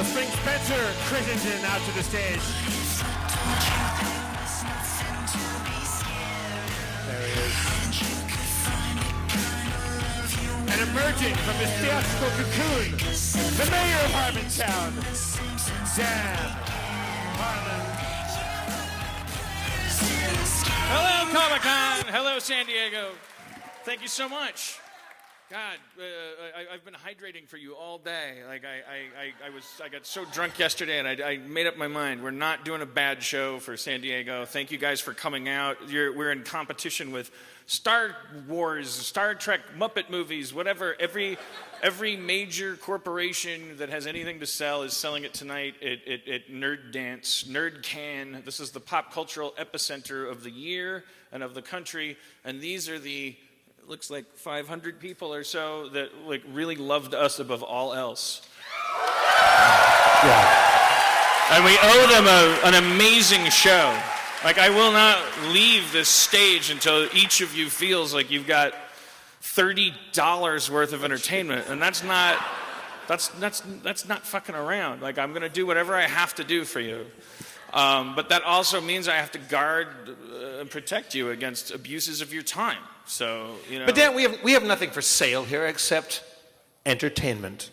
Let's bring Spencer Crittenden out to the stage. There he is. And emerging from his theatrical cocoon, the mayor of Harmontown, Dan Harmon. Hello, Comic-Con. Hello, San Diego. Thank you so much. God, I've been hydrating for you all day. Like I got so drunk yesterday, and I made up my mind. We're not doing a bad show for San Diego. Thank you guys for coming out. We're in competition with Star Wars, Star Trek, Muppet movies, whatever. Every major corporation that has anything to sell is selling it tonight at Nerd Dance, Nerd Can. This is the pop cultural epicenter of the year and of the country, and these are the looks like 500 people or so that like really loved us above all else. Yeah. And we owe them an amazing show. Like, I will not leave this stage until each of you feels like you've got $30 worth of entertainment, and that's not fucking around. Like, I'm gonna do whatever I have to do for you. But that also means I have to guard and protect you against abuses of your time. So, you know. But Dan, we have nothing for sale here except entertainment.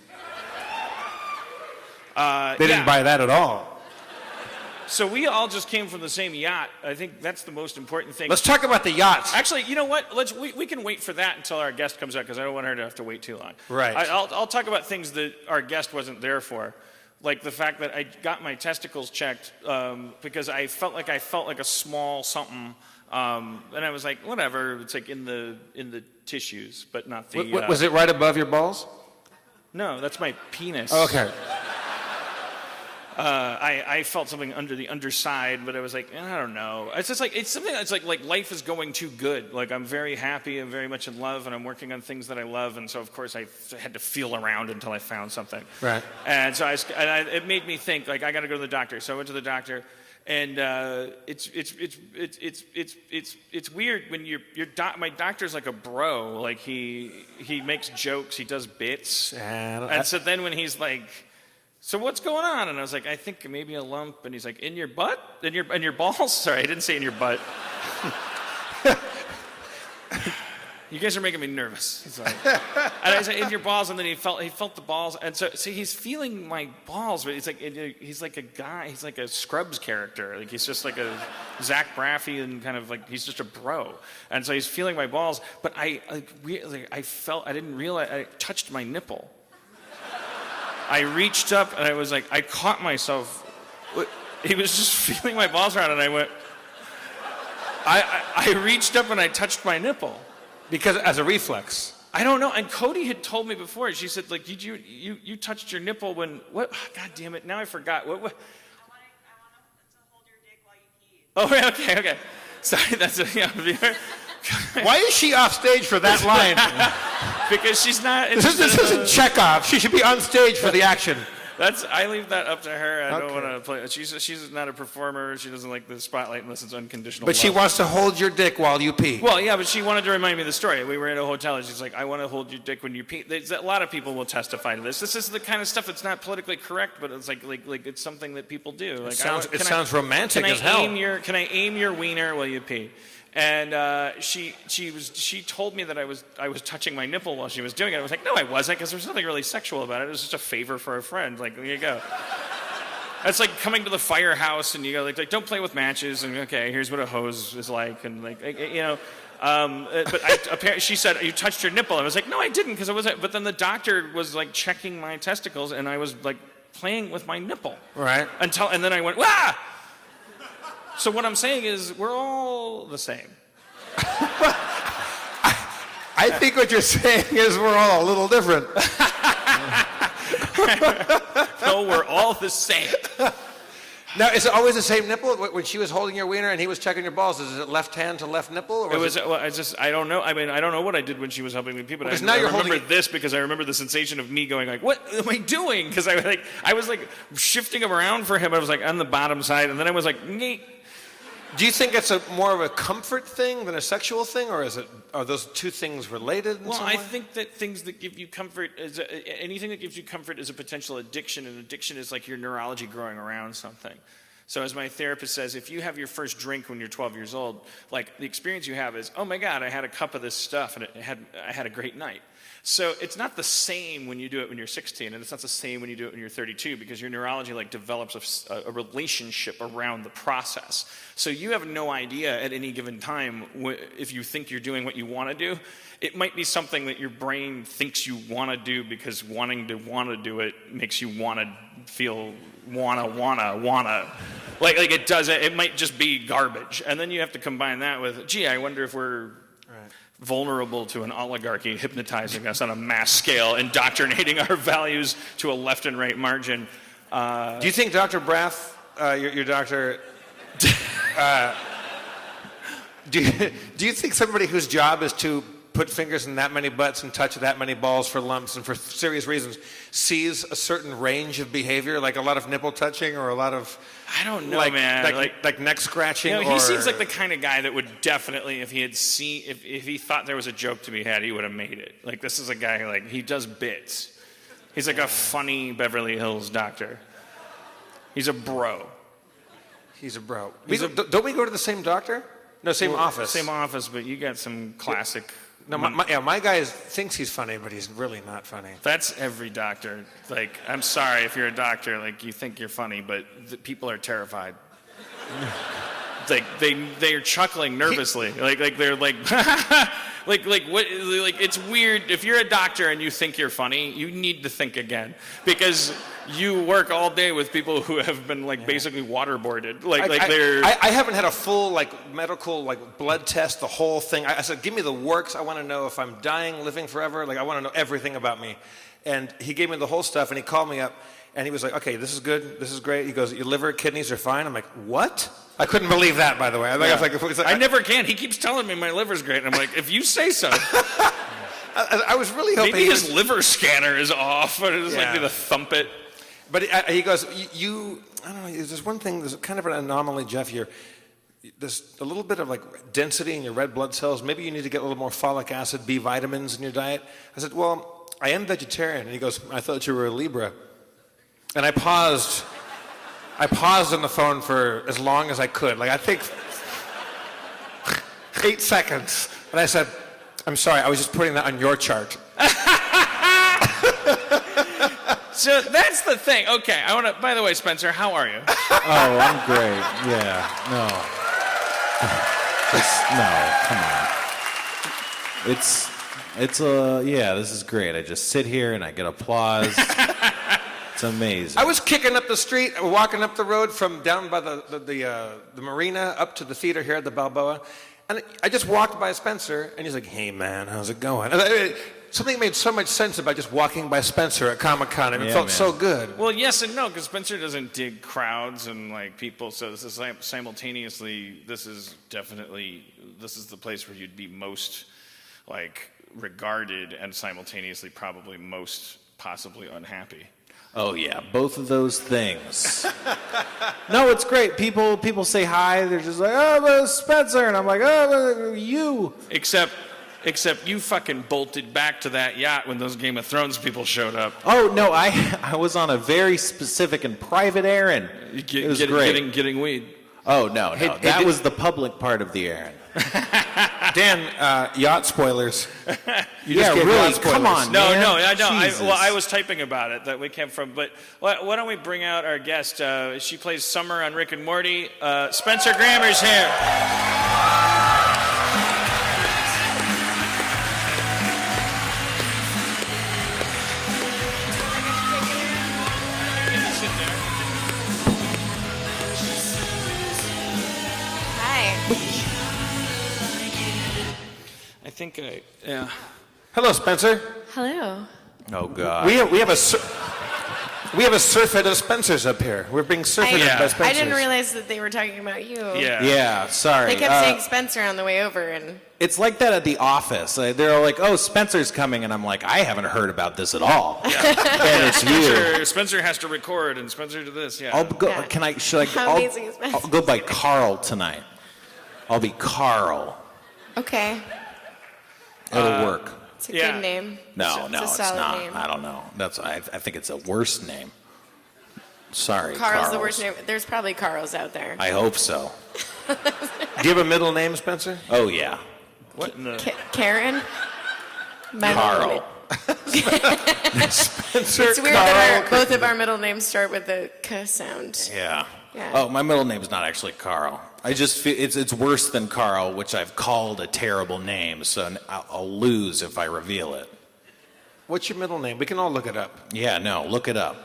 They didn't buy that at all. So we all just came from the same yacht. I think that's the most important thing. Let's talk about the yachts. Actually, you know what? We can wait for that until our guest comes out, because I don't want her to have to wait too long. Right. I'll talk about things that our guest wasn't there for. Like the fact that I got my testicles checked because I felt like a small something, and I was like, whatever. It's like in the tissues, but not the. Was it right above your balls? No, that's my penis. Oh, okay. I felt something under the underside, but I was like, I don't know. It's just like, it's something that's like life is going too good. Like, I'm very happy and very much in love, and I'm working on things that I love, and so of course I had to feel around until I found something. Right. And so it made me think, like, I got to go to the doctor. So I went to the doctor, and it's weird when my doctor's like a bro. Like, he makes jokes, he does bits, and so then when he's like, so what's going on? And I was like, I think maybe a lump. And he's like, in your butt? In your balls? Sorry, I didn't say in your butt. You guys are making me nervous. It's like, and I said, in your balls. And then he felt the balls. And so he's feeling my balls, but he's like a guy. He's like a Scrubs character. Like, he's just like a Zach Braff-ian kind of, like, he's just a bro. And so he's feeling my balls. But I didn't realize, I touched my nipple. I reached up and I was like, I caught myself. He was just feeling my balls around, and I went. I reached up and I touched my nipple. Because as a reflex. I don't know. And Cody had told me before. She said, like, did you touched your nipple when what? God damn it! Now I forgot. What? I want to hold your dick while you pee. Oh, okay. Sorry, that's Why is she off stage for that line? Because she's not. This isn't Chekhov. She should be on stage for the action. I leave that up to her. I don't want to play. She's not a performer. She doesn't like the spotlight unless it's unconditional. But love. She wants to hold your dick while you pee. Well, yeah, but she wanted to remind me of the story. We were at a hotel, and she's like, "I want to hold your dick when you pee." A lot of people will testify to this. This is the kind of stuff that's not politically correct, but it's like it's something that people do. Like, it sounds romantic as hell. Can I aim your wiener while you pee? And she told me that I was touching my nipple while she was doing it. I was like, no, I wasn't, because there's nothing really sexual about it. It was just a favor for a friend. Like, there you go. It's like coming to the firehouse and you go like don't play with matches, and okay, here's what a hose is like, and like, you know. But apparently she said, you touched your nipple. I was like, no, I didn't, because I wasn't. But then the doctor was like checking my testicles, and I was like playing with my nipple. Right. And then I went, wah! So what I'm saying is, we're all the same. I think what you're saying is we're all a little different. No, we're all the same. Now, is it always the same nipple? When she was holding your wiener and he was checking your balls, is it left hand to left nipple? Or I don't know. I mean, I don't know what I did when she was helping me pee, but now I remember this because I remember the sensation of me going like, what am I doing? Because I was like shifting him around for him. I was like on the bottom side, and then I was like, neat. Do you think it's more of a comfort thing than a sexual thing, or are those two things related in Well, some I way? think that things that give you comfort anything that gives you comfort is a potential addiction, and addiction is like your neurology growing around something. So as my therapist says, if you have your first drink when you're 12 years old, like the experience you have is, oh my God, I had a cup of this stuff and I had a great night. So it's not the same when you do it when you're 16, and it's not the same when you do it when you're 32, because your neurology like develops a relationship around the process. So you have no idea at any given time if you think you're doing what you want to do. It might be something that your brain thinks you want to do because wanting to want to do it makes you want to feel wanna. Like it does it. It might just be garbage, and then you have to combine that with, gee, I wonder if we're vulnerable to an oligarchy hypnotizing us on a mass scale, indoctrinating our values to a left and right margin. Do you think Dr. Braff, your doctor, do you think somebody whose job is to put fingers in that many butts and touch that many balls for lumps and for serious reasons sees a certain range of behavior, like a lot of nipple touching or a lot of... I don't know, man. Like neck scratching. He seems like the kind of guy that would definitely, if he thought there was a joke to be had, he would have made it. Like, this is a guy, like, he does bits. He's like a funny Beverly Hills doctor. He's a bro. He's a bro. Don't we go to the same doctor? No, same office. Same office, but you got some classic... No, my guy thinks he's funny, but he's really not funny. That's every doctor. Like, I'm sorry if you're a doctor, like, you think you're funny, but people are terrified. Like, they're chuckling nervously. Like they're like, like what? Like, it's weird. If you're a doctor and you think you're funny, you need to think again, because you work all day with people who have been like basically waterboarded. I haven't had a full like medical like blood test, the whole thing. I said, give me the works. I want to know if I'm dying, living forever. Like, I want to know everything about me. And he gave me the whole stuff, and he called me up, and he was like, okay, this is good, this is great. He goes, your liver, kidneys are fine. I'm like, what? I couldn't believe that, by the way. I never can. He keeps telling me my liver's great, and I'm like, if you say so. I was really hoping... Maybe his liver scanner is off, or just like to thump it. But he goes, I don't know, there's one thing, there's kind of an anomaly, Jeff, there's a little bit of like density in your red blood cells. Maybe you need to get a little more folic acid, B vitamins in your diet. I said, well, I am vegetarian. And he goes, I thought you were a Libra. And I paused on the phone for as long as I could. Like, I think 8 seconds. And I said, I'm sorry, I was just putting that on your chart. So that's the thing. Okay, by the way, Spencer, how are you? Oh, I'm great. Yeah, no. Come on. This is great. I just sit here and I get applause. It's amazing. I was kicking up the street, walking up the road from down by the marina up to the theater here at the Balboa, and I just walked by Spencer, and he's like, hey man, how's it going? Something made so much sense about just walking by Spencer at Comic-Con. It felt so good. Well, yes and no, because Spencer doesn't dig crowds and like people. So this is simultaneously. This is the place where you'd be most like regarded, and simultaneously probably most possibly unhappy. Oh yeah, both of those things. No, it's great. People say hi. They're just like, oh, Spencer, and I'm like, oh, you. Except you fucking bolted back to that yacht when those Game of Thrones people showed up. Oh, no, I was on a very specific and private errand. It was great. Getting weed. Oh, no. That was the public part of the errand. Dan, yacht spoilers. Yeah, really, come on, No, man. no, I don't. Jesus. I was typing about it that we came from. But why don't we bring out our guest? She plays Summer on Rick and Morty. Spencer Grammer's here. I think yeah. Hello, Spencer. Hello. Oh, God. We have a surfeit of Spencers up here. We're being surfeited by Spencers. I didn't realize that they were talking about you. Yeah, sorry. They kept saying Spencer on the way over, and it's like that at the office. They're all like, "Oh, Spencer's coming," and I'm like, "I haven't heard about this at all." Yeah. And it's you. Spencer has to record, and Spencer to this. Yeah. I'll go. Yeah. Can I? Should I? How amazing is Spencer? I'll go by Carl tonight. I'll be Carl. Okay. It'll work. It's a Yeah. good name. No, It's a it's solid not. name. I don't know. I think it's a worse name. Sorry, Carl's the worst name. There's probably Carls out there. I hope so. Do you have a middle name, Spencer? Oh, yeah. What in the? Karen? My Carl. Spencer. It's weird that both of our middle names start with the K sound. Yeah. Yeah. Oh, my middle name's not actually Carl. I just feel it's worse than Carl, which I've called a terrible name, so I'll lose if I reveal it. What's your middle name? We can all look it up. Yeah, no, look it up.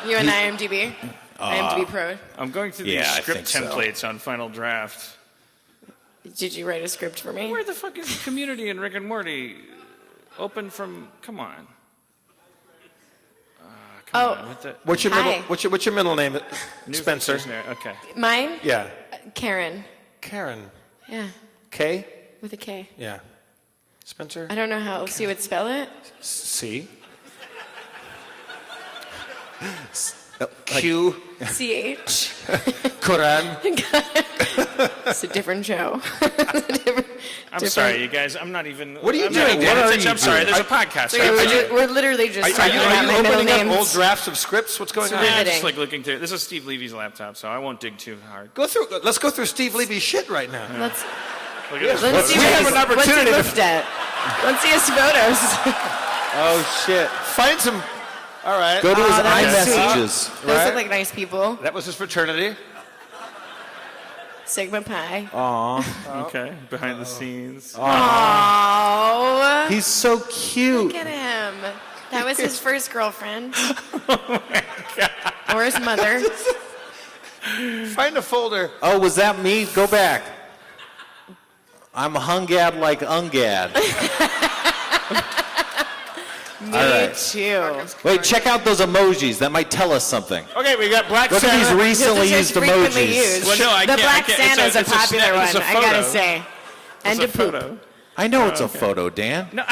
You and IMDb? IMDb Pro. I'm going through these Yeah, I script think so. templates on Final Draft. Did you write a script for me? Where the fuck is the Community and Rick and Morty? Open from. Come on. Oh, What the, What's your Hi. middle? What's your middle name? New Spencer. Dictionary. Okay. mine? Yeah. Karen. Karen. Yeah, K. with a K. Yeah. Spencer. I don't know how else you would spell it. C. Q. CH. Quran. It's a different show. I'm sorry, you guys. I'm not even. What are you I'm not doing? paying What are attention. you I'm sorry. doing? There's a podcast. We're literally just Are talking you about my middle opening up names. old drafts of scripts? What's going on? I'm riveting. just like looking through. This is Steve Levy's laptop, so I won't dig too hard. Go through. Let's go through Steve Levy's shit right now. Let's Look at this. see We what have he's- an opportunity to- What's he looked at? Let's see his photos. Oh, shit. Find some. All right. Go to his that's iMessages. Those Right. look like nice people. That was his fraternity. Sigma Pi. Okay, behind the scenes. Oh, He's so cute. look at him. That was his first girlfriend. Or his mother. Find a folder. Oh, was that me? Go back. I'm hungad like ungad. Me right. too. Wait, check out those emojis. That might tell us something. Okay, we got Black Look at these Santa. recently This is used frequently emojis. used. Well, no, I the can't- I Black can't- Santa's it's a popular snap- one, it's a I gotta photo. say. And It's to a poop. photo. I know it's a photo, Dan. No,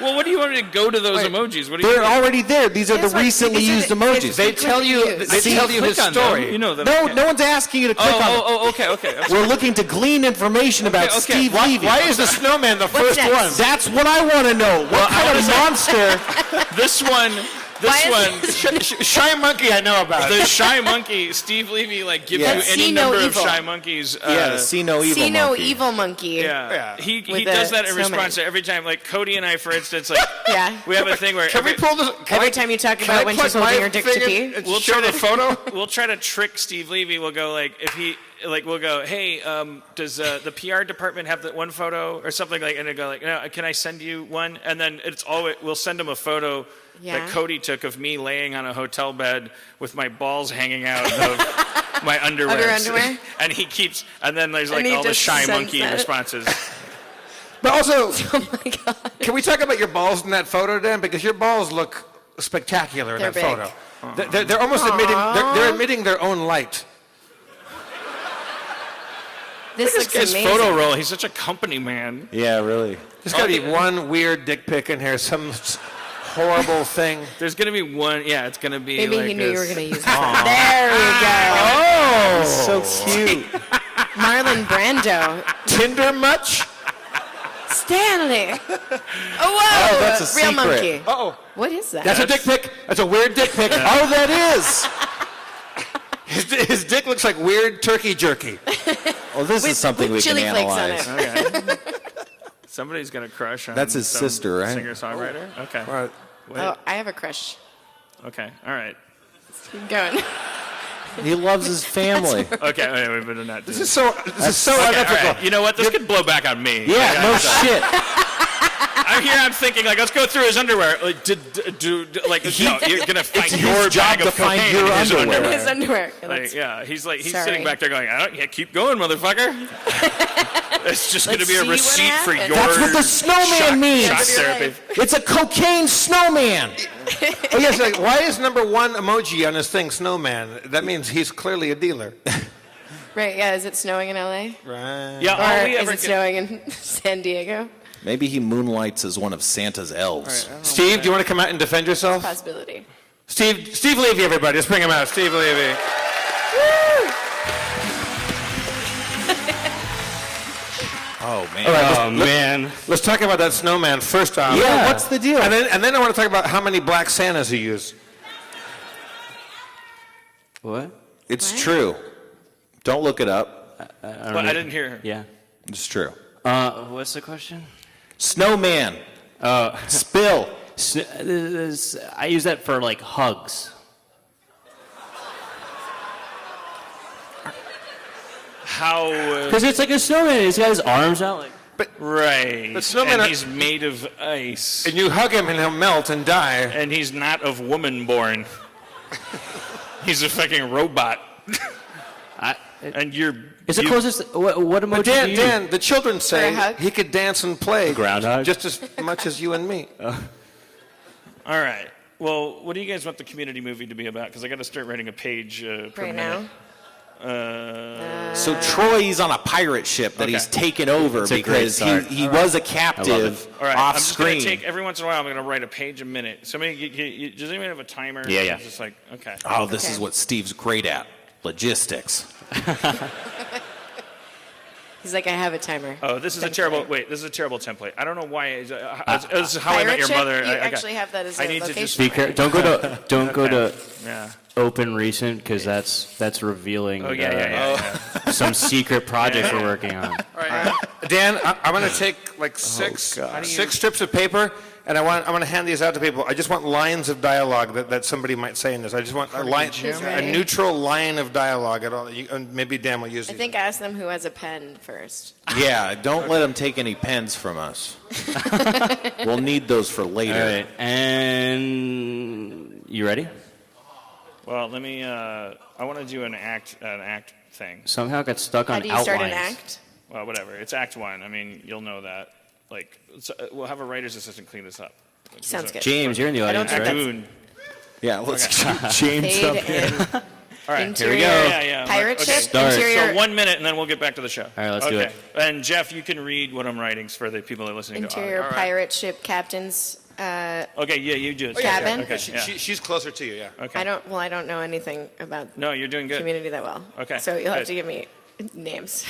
well, what do you want me to go to those emojis? What do you? They're already there. These are the That's what- recently these are used the- emojis. They tell you. used. They I tell you his Click on them. story. You know them. No, no one's asking you to click on them. Okay. We're looking to glean information about okay. Steve Why, Levy. why is the snowman the first next? one? That's what I want to know. What kind of monster? This one. Why is Shy Monkey, I know about. The Shy Monkey, Steve Levy, like gives Yeah. you any See no number of evil. Shy Monkeys. Yeah, the see no evil See no monkey. evil monkey. Yeah. Yeah. He With does the that in snowman. response to every time. Like Cody and I, for instance, like Yeah. we have a thing where Can we pull this? Every time you talk about when she's holding her dick to pee. We'll show the photo. we'll try to trick Steve Levy. We'll go like if he like we'll go, hey, does the PR department have that one photo or something like? And they go like, no, can I send you one? And then it's always we'll send him a photo Yeah. that Cody took of me laying on a hotel bed with my balls hanging out of my underwear. Of your underwear? And he keeps, and then there's And like he all the just Shy sends Monkey that. responses. But also, Oh my god. can we talk about your balls in that photo, Dan? Because your balls look spectacular in They're that big. photo. They're almost emitting. They're emitting their own light. This looks His amazing. photo roll. He's such a company man. Yeah, really. There's got to be one weird dick pic in here. Some horrible thing. There's gonna be one. Yeah, it's gonna be. Maybe like he knew you were this. going to use it. There we go. Oh, So cute. Marlon Brando. Tinder much? Stanley. Oh, whoa. that's a Real secret. monkey. Oh, What is that? that's a dick pic. That's a weird dick pic. Oh, that is. His dick looks like weird turkey jerky. Well, this is something we with can chili flakes on analyze. it. Okay. Somebody's got a crush on. That's his some sister, right? Singer-songwriter. Okay. Right. Wait. Oh, I have a crush. Okay. All right. Keep going. He loves his family. Okay. Wait, we better not do This is so Okay, unethical. all right. You know what? This could blow back on me. Yeah, Okay, no so- shit. I'm here. I'm thinking like, let's go through his underwear. Like, like, no, you're gonna find It's your his job bag of to find cocaine your in his underwear. His underwear. Yeah, Like, that's- yeah, he's Sorry. sitting back there going, yeah, keep going, motherfucker. It's just going to Let's be a see what receipt for happens. your That's what the snowman means. shock That's therapy. right. It's a cocaine snowman. Oh, yes, like, why is number one emoji on his thing snowman? That means he's clearly a dealer. Right, yeah. Is it snowing in LA? Right. Yeah, all Or we is ever it snowing in San Diego? Maybe he moonlights as one of Santa's elves. Steve, do you want to come out and defend yourself? Possibility. Steve Levy, everybody. Let's bring him out. Steve Levy. Oh, man. All right, Oh, man. Let's talk about that snowman first off. Yeah, what's the deal? And then I want to talk about how many black Santas you use. What? It's What? true. Don't look it up. Well, I didn't hear her. Yeah. It's true. What's the question? Snowman. Spill. I use that for, like, hugs. How? Because it's like a snowman. He's got his arms out, like... Right. But snowmen and are- he's made of ice. And you hug him and he'll melt and die. And he's not of woman born. He's a fucking robot. And you're... It's the closest... What emoji But do you use? Dan, the children say For a hug? he could dance and play. Groundhog? Just as much as you and me. All right. Well, what do you guys want the community movie to be about? Because I got to start writing a page per Right minute. now. So Troy's on a pirate ship that Okay. he's taken over It's a great because start. he was a I love captive All right. off I'm just going screen. to take... Every once in a while, I'm going to write a page a minute. Somebody... does anyone have a timer? Yeah, yeah. It's just like, okay. Oh, this Okay. is what Steve's great at. Logistics. He's like, I have a timer. Oh, this is a Template. terrible... Wait, this is a terrible template. I don't know why... this is How I Met Pirate Your ship? Mother. You I got- actually have that as a I need to location. just... Be careful. Don't go to Yeah. open recent because that's revealing Oh, yeah. some secret project we're working on. Dan, I'm going to take like six strips of paper, and I'm going to hand these out to people. I just want lines of dialogue that somebody might say in this. I just want a ready. neutral line of dialogue at all. And maybe Dan will use I these. think ask them who has a pen first. Yeah, don't let him take any pens from us. We'll need those for later. All right, and you ready? Well, let me... I want to do an act thing. Somehow got stuck on How do you outlines. start an act? Well, whatever. It's Act 1. I mean, you'll know that. Like, we'll have a writer's assistant clean this up. Sounds good. James, you're in the I don't audience, think right? Moon. Yeah, let's James Fade up here. in. All right. Interior Yeah. pirate Okay. ship. Start. Interior. So 1 minute, and then we'll get back to the show. All right, let's do it. And Jeff, you can read what I'm writing for the people that are listening Interior to audio. pirate ship captain's. Okay, yeah, you do it. Cabin? Okay, yeah. She's closer to you, yeah. Okay. I don't know anything about No, you're doing good. community that well. Okay, So you'll have good. to give me names.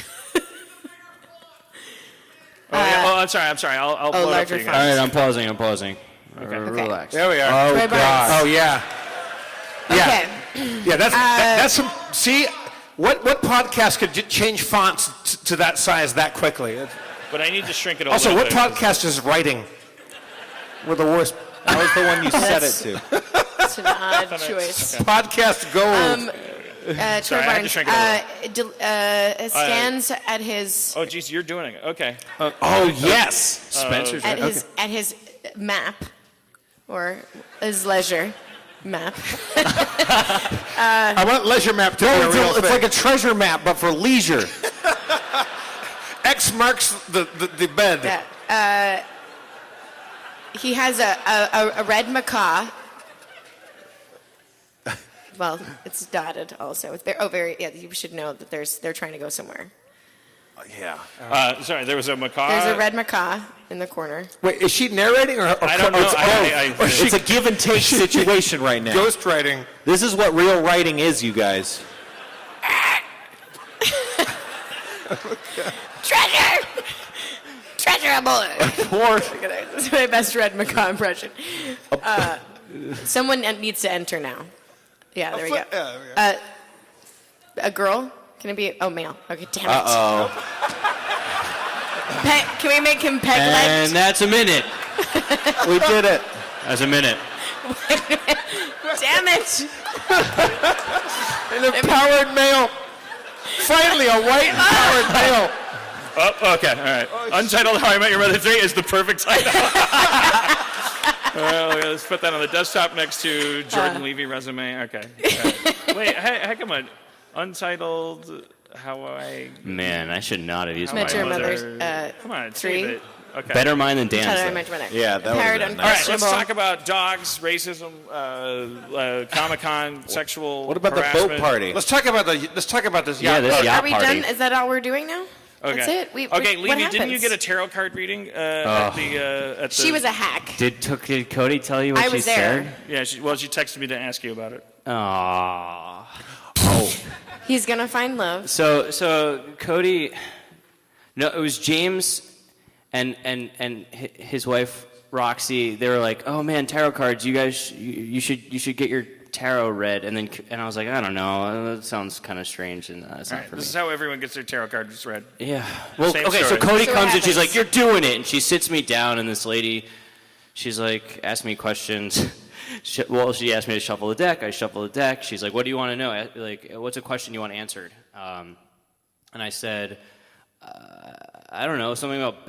I'm sorry. I'll blow it up larger for you font. All guys. right, I'm pausing. Relax. There we are. Troy Barnes. Oh, yeah. Okay. Yeah, that's some... See, what podcast could change fonts to that size that quickly? But I need to shrink it a Also, little what bit. podcast is writing? We're the worst. That was the one you set it That's- to. It's an odd choice. Podcast gold. Troy Sorry, I had to Barnes shrink it a stands at his Oh, geez, you're doing it. Okay. Oh, yes. Spencer's at right. his map or his leisure map. I want leisure map to be a real It's thing. like a treasure map, but for leisure. X marks the bed. Yeah. He has a red macaw. Well, it's dotted also. It's very. Yeah, you should know that they're trying to go somewhere. Yeah. Sorry, there was a macaw. There's a red macaw in the corner. Wait, is she narrating or I don't know. It's both. Or It's a give and take situation right now. ghostwriting? This is what real writing is, you guys. Treasure! Treasure aboard! That's my best red macaw impression. Someone needs to enter now. Yeah, there we go. A girl? Can it be? Oh, male. Okay, damn it. Uh-oh. Can we make him peg And legged? that's a minute. We did it. That's a minute. Damn it! An empowered male. Finally, a white empowered male. Oh, okay, all right. Untitled How I Met Your Mother 3 is the perfect title. Well, let's put that on the desktop next to Jordan Levy resume. Okay. All right. Wait, heck, come on. Untitled How I Man, I should not have used Met my Your mother. Mother Come on, 3. save it. Okay. Better mine than How Dan's. did I though. mention my name? Yeah, that Empowered, would've been All right, let's unquestionable. talk about dogs, racism, Comic-Con, sexual What about the harassment. boat party? Let's talk about this Yeah, yacht. this club. yacht Are we party. done? Is that all we're doing now? Okay. That's it. Okay, what Levy, didn't you happens? get a tarot card reading at the? She was a hack. Did Cody tell you what I she was there. said? Yeah, she texted me to ask you about it. Aww. He's gonna find love. So Cody, No, it was James and his wife Roxy. They were like, "Oh man, tarot cards! You guys, you should get your tarot read." And I was like, "I don't know. That sounds kind of strange, and it's not for me." This is how everyone gets their tarot cards read. Yeah. Well, Same okay. So story. Cody So comes what and she's happens? like, "You're doing it," and she sits me down, and this lady, she's like, asked me questions. She asked me to shuffle the deck. I shuffle the deck. She's like, "What do you want to know? Like, what's a question you want answered?" And I said, "I don't know, something about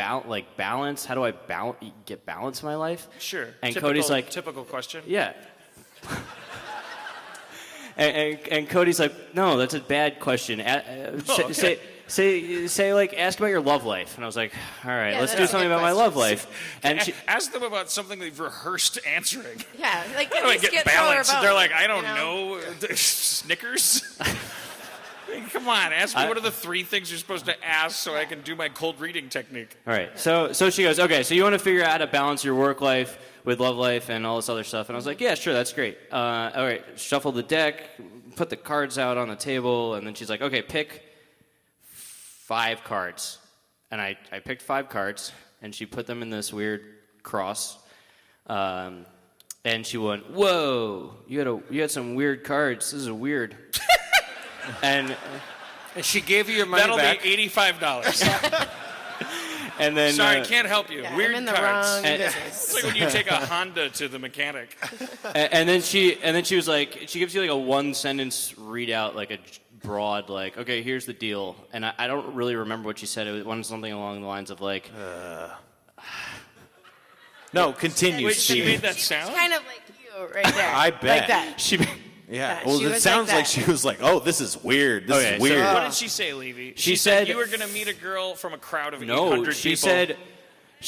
balance. How do I get balance in my life?" Sure. And Cody's like, typical question. "Yeah." and Cody's like, "No, that's a bad question. Okay. Say like, ask about your love life." And I was like, "All right, Yeah, let's that's do a something good about my love question. life." And she, Ask them about something they've rehearsed answering. Yeah, like How at do I least get throw her balance? bone, They're like, I you don't know. Snickers? I mean, come on, ask me what are the 3 things you're supposed to ask so I can do my cold reading technique. all right, so she goes, "Okay, so you want to figure out how to balance your work life with love life and all this other stuff." And I was like, "Yeah, sure, that's great. All right, shuffle the deck, put the cards out on the table," and then she's like, "Okay, pick 5 cards." And I picked 5 cards, and she put them in this weird cross. And she went, "Whoa, you had some weird cards. This is weird." and she gave you your money That'll back. be $85. and then Sorry, can't help you. Yeah, Weird I'm in the cards. wrong And- business. It's like when you take a Honda to the mechanic. and then she was like, she gives you like a 1-sentence readout, like a broad, like, "Okay, here's the deal." And I don't really remember what she said. It was something along the lines of like, No, continue, Wait, she Steve. made that sound? Kind of like you right there. I bet. Like that. she. Yeah. Yeah, Well, she it was sounds like like that. she was like, "Oh, this is weird. This Okay, is so- weird." What did she say, Levy? She said- you were going to meet a girl from a crowd of No, 800 she people.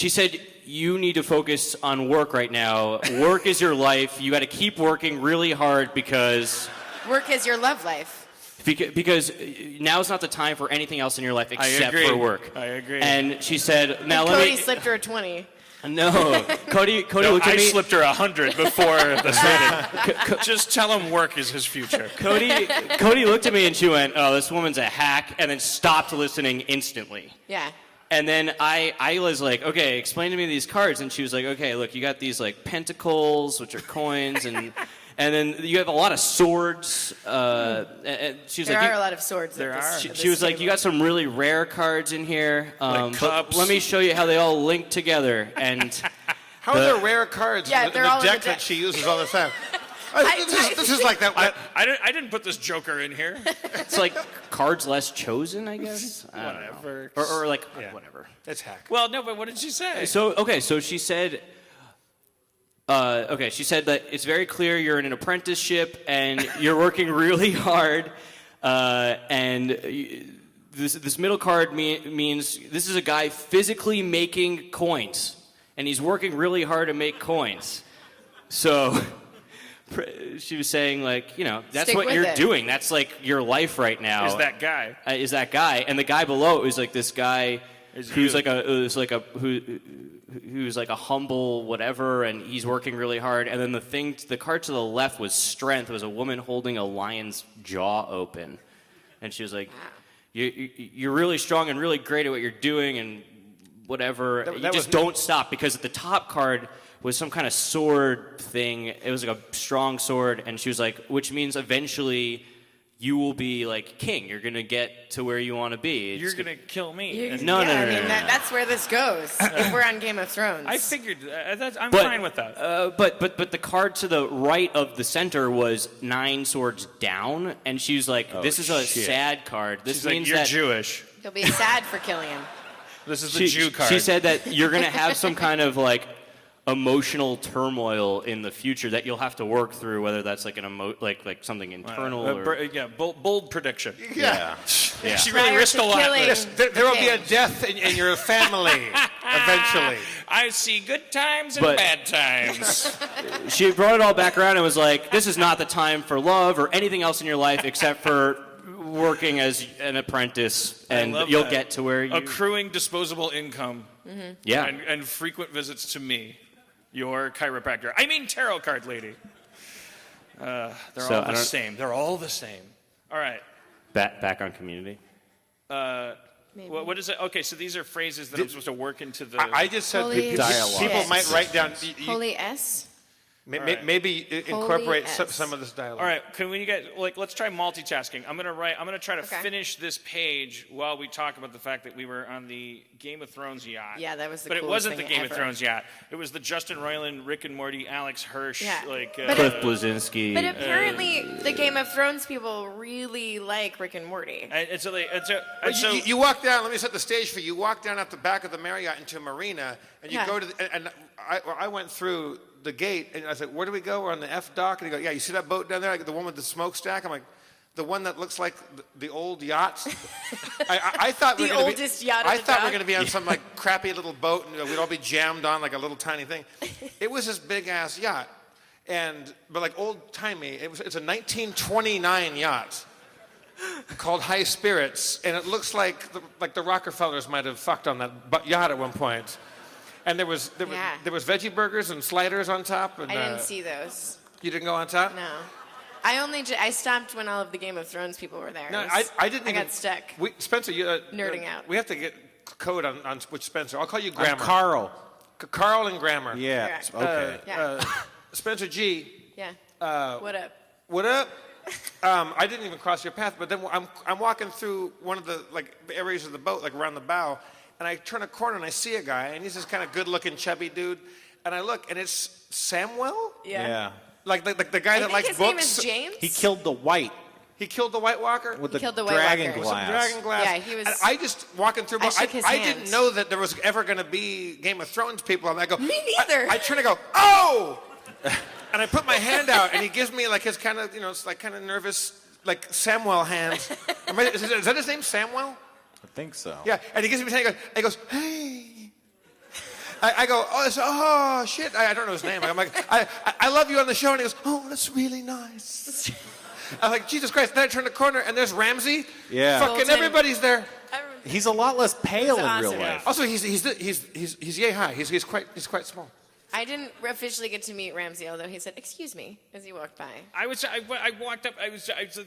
said, "You need to focus on work right now. Work is your life. You got to keep working really hard because Work is your love life. now is not the time for anything else in your life except agree. for work." I agree. And she said, "Now let Cody me." slipped her a 20. No, Cody No, looked at I me. slipped her 100 before this meeting. Just tell him work is his future. Cody looked at me and she went, "Oh, this woman's a hack," and then stopped listening instantly. Yeah. And then I was like, "Okay, explain to me these cards." And she was like, "Okay, look, you got these like pentacles, which are coins, and then you have a lot of swords." And she was There like, are a lot of swords. There at this, are. at She this was like, table. "You got some really rare cards in here. Like but cups. Let me show you how they all link together." And How are there rare cards Yeah, in they're the all in the deck that deck. she uses all the time? This is like that. I didn't put this joker in here. it's like cards less chosen, I guess. I don't know. Whatever. Or like Yeah. whatever. It's hack. Well, no, but what did she say? So she said. She said that it's very clear you're in an apprenticeship and you're working really hard, this middle card means this is a guy physically making coins, and he's working really hard to make coins. So she was saying, like, that's Stick what with you're it. doing. That's like your life right now. Is that guy? Is that guy? And the guy below is like this guy who's like a humble whatever, and he's working really hard. And then the card to the left was strength. It was a woman holding a lion's jaw open, and she was like, "You're really strong and really great at what you're doing, and whatever. That just was- don't stop." Because at the top card was some kind of sword thing. It was like a strong sword, and she was like, which means eventually you will be like king. You're gonna get to where you want to be. You're going to kill me. And No, yeah, no, no, I no, mean, no, that's where this goes. If we're on Game of Thrones. I figured I'm But- fine with that. But the card to the right of the center was 9 swords down, and she was like, "This is a shit. sad card. This She's like, means you're that Jewish. You'll be sad for killing him. This is the Jew card. She said that you're going to have some kind of like emotional turmoil in the future that you'll have to work through, whether that's like like something internal or bold prediction. Yeah. yeah. She really Prior risked to a lot. killing Yes, there will be a King. death in your family eventually. I see good times and But- bad times. She brought it all back around and was like, "This is not the time for love or anything else in your life except for working as an apprentice, and love you'll that. get to where you." Accruing disposable income Yeah. and frequent visits to me, your chiropractor. I mean tarot card lady. They're So, all I the don't- same. They're all the same. All right. Back on Community. Maybe. What is it? Okay, so these are phrases that I'm supposed to work into the. I just said Holy Dialogue. people shit. might write down. Holy S. right. Maybe incorporate S. some of this dialogue. All right, can we get let's try multitasking. I'm gonna try to Okay. finish this page while we talk about the fact that we were on the Game of Thrones yacht. Yeah, that was the But it coolest wasn't the thing Game of ever. Thrones yacht. It was the Justin Roiland, Rick and Morty, Alex Hirsch, Yeah. But Cliff Blazinski. But apparently, the Game of Thrones people really like Rick and Morty. and But so you walk down. Let me set the stage for you. You walk down at the back of the Marriott into a marina, and you Yeah. go to. And I went through the gate, and I said, "Where do we go? We're on the F dock." And he goes, "Yeah, you see that boat down there, like the one with the smokestack?" I'm like, "The one that looks like the old yachts." I thought we The were gonna oldest yacht at I the thought we were dock? going to be on some like crappy little boat, and we'd all be jammed on like a little tiny thing. It was this big ass yacht, but like old timey. It's a 1929 yacht called High Spirits, and it looks like the Rockefellers might have fucked on that yacht at one point. And there was Yeah. veggie burgers and sliders on top. And, I didn't see those. You didn't go on top? No. I stopped when all of the Game of Thrones people were there. No, It was- I didn't. I even, got stuck. Spencer, you Nerding out. We have to get code on which Spencer. I'll call you I'm Grammar. Carl. Carl and Grammar. Yeah. Correct. Okay. Yeah. Spencer G. Yeah. What up? What up? I didn't even cross your path, but then I'm walking through one of the areas of the boat, like around the bow, and I turn a corner and I see a guy, and he's this kind of good-looking, chubby dude, and I look, and it's Samwell, Yeah. like the guy I that think likes his books. name is James. He killed the white He killed the White Walker with the killed the White dragon Walker. Some glass. dragon glass. Yeah, he was- And I just walking through. I shook his I hand. didn't know that there was ever going to be Game of Thrones people, and I go. Me neither. I turn and go, oh, and I put my hand out, and he gives me like his kind of, it's like kind of nervous, like Samwell hand. Is that his name, Samwell? I think so. Yeah, and he gives me his hand. And he goes, hey. I go, oh shit! I don't know his name. I'm like, I love you on the show, and he goes, oh, that's really nice. I'm like, Jesus Christ! Then I turn the corner, and there's Ramsey. Yeah. Fucking Fulton. everybody's there. He's a lot less pale It's in real awesome. life. Also, he's yay high. He's quite small. I didn't officially get to meet Ramsey, although he said, "Excuse me," as he walked by. I walked up.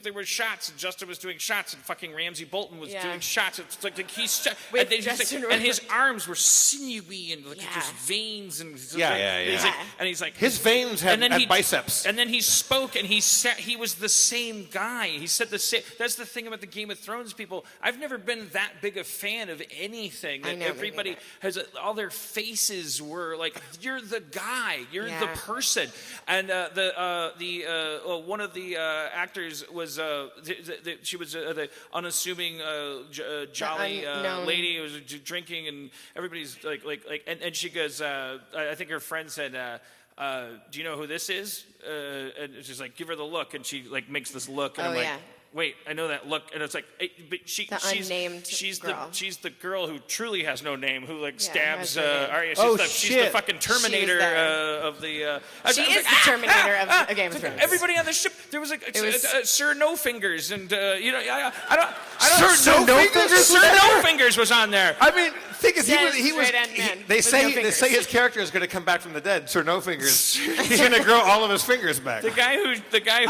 There were shots. And Justin was doing shots, and fucking Ramsey Bolton was Yeah. doing shots. It's like he's With and, they just, Justin and his Roiland. arms were sinewy and like Yeah. just veins and Yeah. He's like His veins had he- biceps. And then he spoke, and he said he was the same guy. He said the same. That's the thing about the Game of Thrones people. I've never been that big a fan of anything. I That know, me everybody neither. has all their faces were like, you're the guy. You're Yeah. the person. And one of the actors was she was the unassuming jolly unknown. lady who was drinking, and everybody's like and she goes, I think her friend said, do you know who this is? And she's like, give her the look, and she like makes this look, and Oh, I'm like, yeah. wait, I know that look, and it's like, but she's unnamed she's girl. she's the girl who truly has no name, who like Yeah, stabs has no name. Arya. Oh, She's the shit. fucking Terminator there. of the. She is the Terminator of A Game of Thrones. Everybody on the ship, there was like was- Sir No Fingers, and I Sir don't. No Fingers? Sir No Fingers was on there. I mean, thing is, Says he was. straight-end man They with say no they fingers. say his character is going to come back from the dead. Sir No Fingers. He's going to grow all of his fingers back. The guy who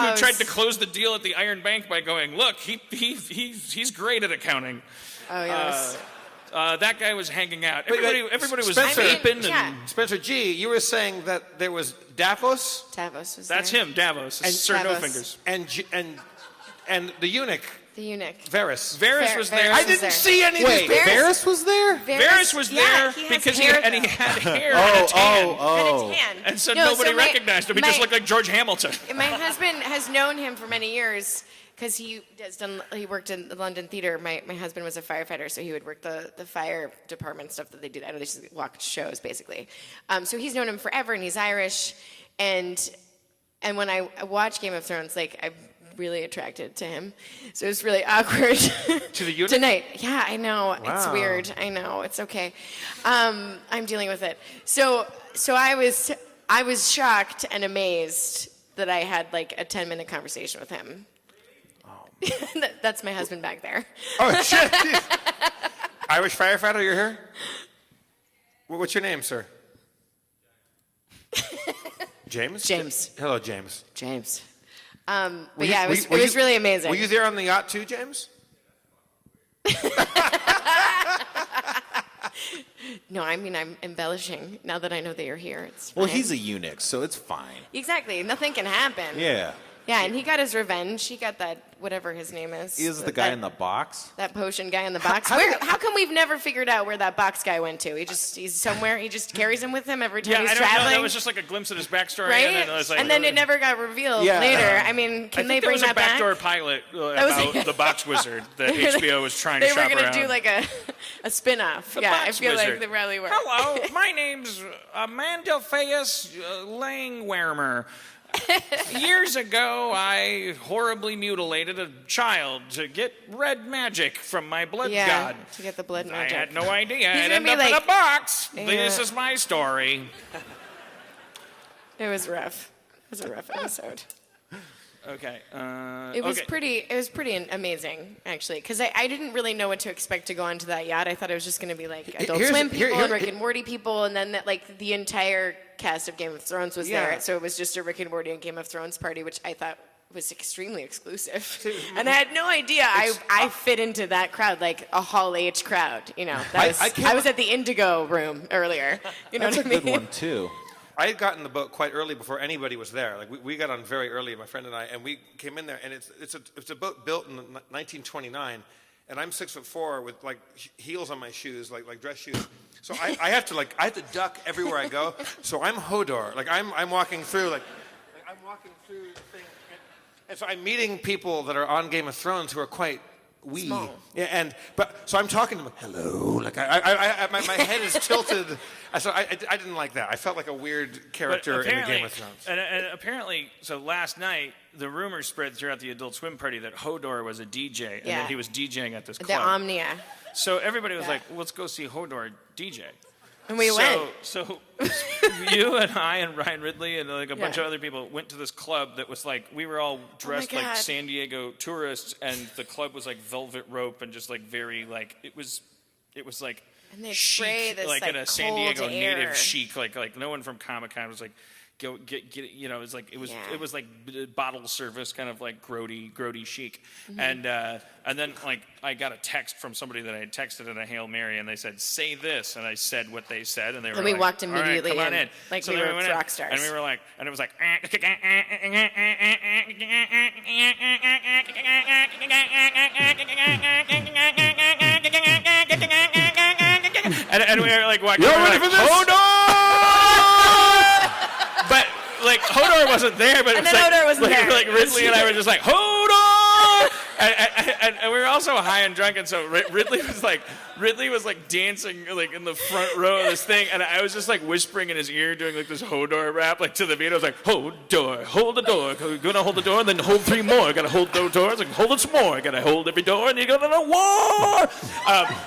Oh, tried to close the deal at the Iron Bank by going, look, he's great at accounting. Oh yes. That guy was hanging out. Everybody was Spencer- vaping, yeah. and Spencer G, you were saying that there was Davos Davos was that's there. him, Davos. And Sir No Davos. Fingers. and the eunuch The eunuch. Varys. Varys was there. Varys I was didn't there. see any Wait, of these. Varys was there? Varys was yeah, there he has because hair, he though. had hair and a tan. Oh. Had a tan. And so No, nobody my- recognized him. He just my- looked like George Hamilton. My husband has known him for many years because he worked in the London theater. My husband was a firefighter, so he would work the fire department stuff that they do. I know they just walk shows basically. So he's known him forever, and he's Irish. And when I watch Game of Thrones, like I'm really attracted to him. So it's really awkward To the eunuch? tonight. Yeah, I know. It's Wow. weird. I know. It's okay. I'm dealing with it. So I was shocked and amazed that I had like a 10-minute conversation with him. That's my husband back there. Oh shit! Irish firefighter, you're here. What's your name, sir? James. James. Hello, James. James. Were But you- yeah, were it you- was really amazing. Were you there on the yacht too, James? No, I mean, I'm embellishing now that I know that you're here. It's Well, fine. he's a eunuch, so it's fine. Exactly. Nothing can happen. Yeah. Yeah, and he got his revenge. He got that, whatever his name is. He is the guy in the box. That potion guy in the box. how did- How come we've never figured out where that box guy went to? He's somewhere. He just carries him with him every time Yeah, he's I don't know. traveling. That was just like a glimpse at his backstory, right? and then it was like, it never got revealed Yeah. later. I mean, I can think they there bring was a that back? backdoor pilot was- about the Box Wizard that HBO was trying to They were shop gonna around. do like a spin-off. The Yeah, I Box feel Wizard. like they probably were. Hello, my name's Amandelphaeus Langwermer. Years ago, I horribly mutilated a child to get red magic from my blood Yeah, god. to get the blood I magic. had no idea. He's I'd gonna end be up in like- a box. Yeah. This is my story. It was rough. It was a rough episode. Okay. It was okay. pretty amazing, actually, because I didn't really know what to expect to go onto that yacht. I thought it was just going to be like Adult Here's- Swim people here- and Rick and Morty people, and then that like the entire cast of Game of Thrones was Yeah. there. So it was just a Rick and Morty and Game of Thrones party, which I thought was extremely exclusive. And I had no idea I fit into that crowd, like a Hall H crowd. You know, I was at the Indigo room earlier. You know That's what a I mean? good one, too. I had gotten the boat quite early before anybody was there. Like we got on very early, my friend and I, and we came in there, and it's a boat built in 1929, and I'm 6'4" with like heels on my shoes, like dress shoes. So I have to duck everywhere I go. So I'm Hodor, like I'm walking through I'm walking through the thing, and so I'm meeting people that are on Game of Thrones who are quite wee. Small. Yeah, so I'm talking to them. Hello, like my head is tilted. So I didn't like that. I felt like a weird But character in the apparently- Game of Thrones. And apparently, so last night, the rumors spread throughout the Adult Swim party that Hodor was a DJ, and Yeah. that he was DJing at this The club. Omnia. So everybody was Yeah. like, well, let's go see Hodor DJ. And we went. So you and I and Ryan Ridley and like a bunch Yeah. of other people went to this club that was like, we were all dressed like God. San Diego tourists, and the club was like velvet rope and just like very like, it was like And they'd chic, spray this, like in like, a San cold Diego air. native chic, like no one from Comic-Con was like, go get you know, it was Yeah. like bottle service kind of like grody chic. Mm-hmm. And then like I got a text from somebody that I had texted in a Hail Mary, and they said, say this, and I said what they said, and they were And we like, walked "All right, immediately come on in, in. like So we then were went in, rock stars. and we were like, and it was like and we were like walking, You're we were ready like, for this? Hodor! But like Hodor wasn't there, but And it was then like, Hodor wasn't like, there. like Ridley and I were just like Hodor, and we were also high and drunk, and so Ridley was like dancing like in the front row of this thing, and I was just like whispering in his ear, doing like this Hodor rap, like to the beat. I was like, Hodor, hold the door, gonna hold the door, and then hold three more. Gotta hold those doors, like hold it some more. Gotta hold every door, and you go to the war.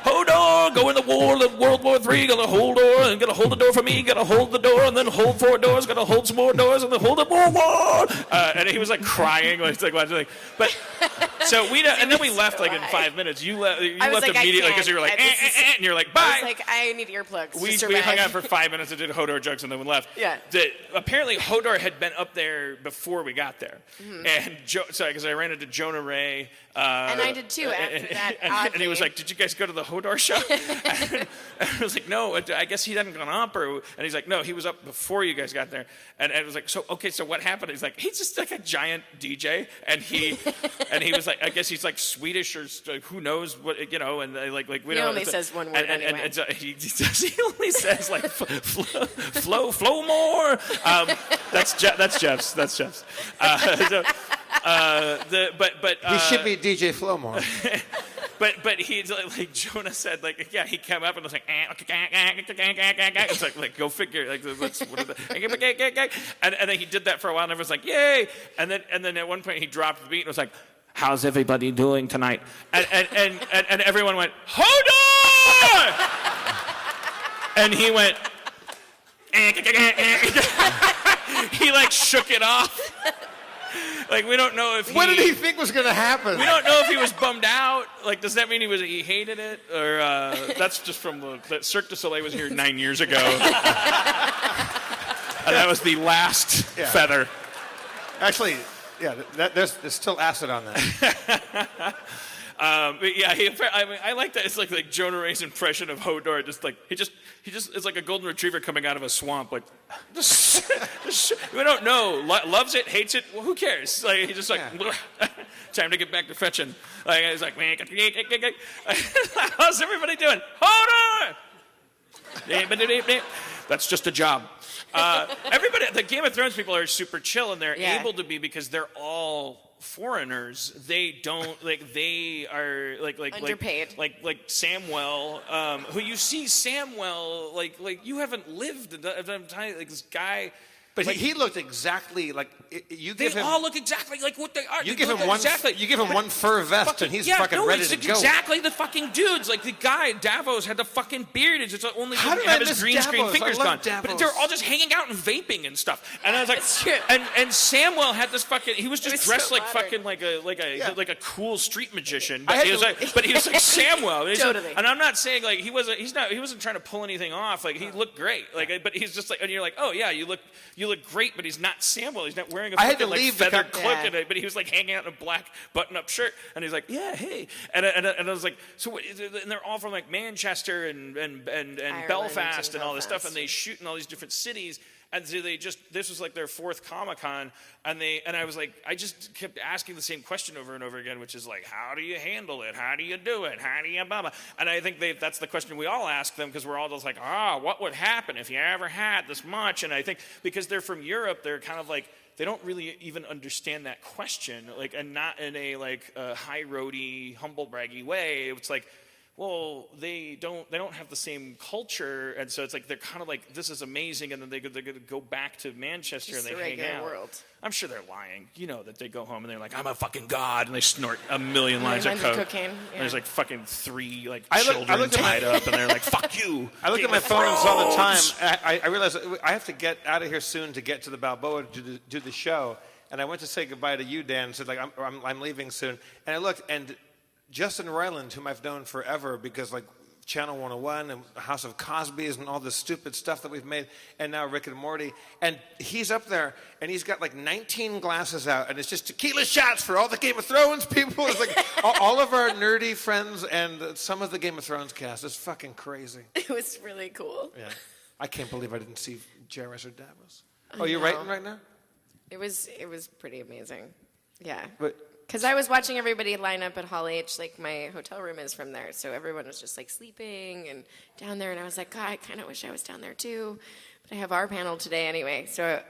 Hodor, go in the war, World War III. Gotta hold door, and gotta hold the door for me. Gotta hold the door, and then hold four doors. Gotta hold some more doors, and then hold it more. And he was like crying, like watching, like, but. So and then we left like in 5 minutes. You left I was like, I immediately can't. because you were like, This is- and you're like, I bye. was like, I need earplugs. We to survive. hung out for 5 minutes and did Hodor jokes, and then we left. Yeah. Apparently Hodor had been up there before we got there, Mm-hmm. and because I ran into Jonah Ray. And I did too after that, And he was oddly. like, "Did you guys go to the Hodor show?" And I was like, "No, I guess he hadn't gone up." And he's like, "No, he was up before you guys got there." And I was like, "So okay, so what happened?" He's like, "He's just like a giant DJ," and he was like, "I guess he's like Swedish or who knows what, you know?" And like we He don't. only says one word anyway. And so he only says like flow more. That's Jeff's. That's Jeff's. He should be DJ Flowmore. But he's like Jonah said, like, yeah, he came up and was like, it's like go figure, like let's what is that? And then he did that for a while, and everyone's like, yay! And then at one point he dropped the beat and was like, how's everybody doing tonight? And everyone went, Hodor! And he went, he like shook it off. Like, we don't know if What did he think was going to happen? we don't know if he was bummed out. Like, does that mean he hated it? Or that's just from that Cirque du Soleil was here 9 years ago. And that was the last feather. Actually, yeah, there's still acid on that. But yeah, I like that. It's like Jonah Ray's impression of Hodor. Just like he just it's like a golden retriever coming out of a swamp. Like, we don't know. Loves it, hates it. Well, who cares? Like he's just like, time to get back to fetching. Like he's like, how's everybody doing? Hodor. That's just a job. Everybody, the Game of Thrones people are super chill, and they're able to be because they're all foreigners. They don't they are like underpaid. Like Samwell, who you see Samwell like you haven't lived like this guy. But he looked exactly like you give him. They all look exactly like what they are. You give him one. You give him one fur vest, and he's fucking ready to go. Exactly the fucking dudes. Like the guy Davos had the fucking beard. It's just only How did have I his miss green screen Davos? fingers I love gone. But Davos. they're all just hanging out and vaping and stuff. And I was like, and Samwell had this fucking. He was just dressed like fucking like a cool street magician. But he was like Samwell. Totally. And I'm not saying like he wasn't trying to pull anything off. Like he looked great. Like but he's just like, and you're like, oh yeah, you look great, but he's not Samwell. He's not wearing a fucking like feathered cloak, but he was like hanging out in a black button-up shirt, and he's like, yeah, hey, and I was like, so what, and they're all from like Manchester and Belfast and all this stuff, and they shoot in all these different cities. And so this was like their fourth Comic-Con, and I was like, I just kept asking the same question over and over again, which is like, how do you handle it? How do you do it? How do you blah, blah? And I think that's the question we all ask them, because we're all just like, what would happen if you ever had this much? And I think because they're from Europe, they're kind of like, they don't really even understand that question, like, and not in a like high roady, humble braggy way. It's like, well, they don't have the same culture, and so it's like they're kind of like, this is amazing, and then they're going to go back to Manchester Just and they the hang regular out. world. I'm sure they're lying. You know that they go home and they're like, I'm a fucking god, and they snort a million lines of cocaine. And there's like fucking 3 like I children looked at tied up, and they're like, fuck you. I look at my phones all the time. I realize I have to get out of here soon to get to the Balboa to do the show. And I went to say goodbye to you, Dan. Said like I'm leaving soon. And I looked, and Justin Roiland, whom I've known forever because like Channel 101 and House of Cosby's and all this stupid stuff that we've made, and now Rick and Morty, and he's up there, and he's got like 19 glasses out, and it's just tequila shots for all the Game of Thrones people. It's like all of our nerdy friends and some of the Game of Thrones cast. It's fucking crazy. It was really cool. Yeah, I can't believe I didn't see Jairus or Davos. Oh, you're writing right now? It was pretty amazing. Yeah. But Because I was watching everybody line up at Hall H, like my hotel room is from there, so everyone was just like sleeping and down there, and I was like, God, I kind of wish I was down there too, but I have our panel today anyway, so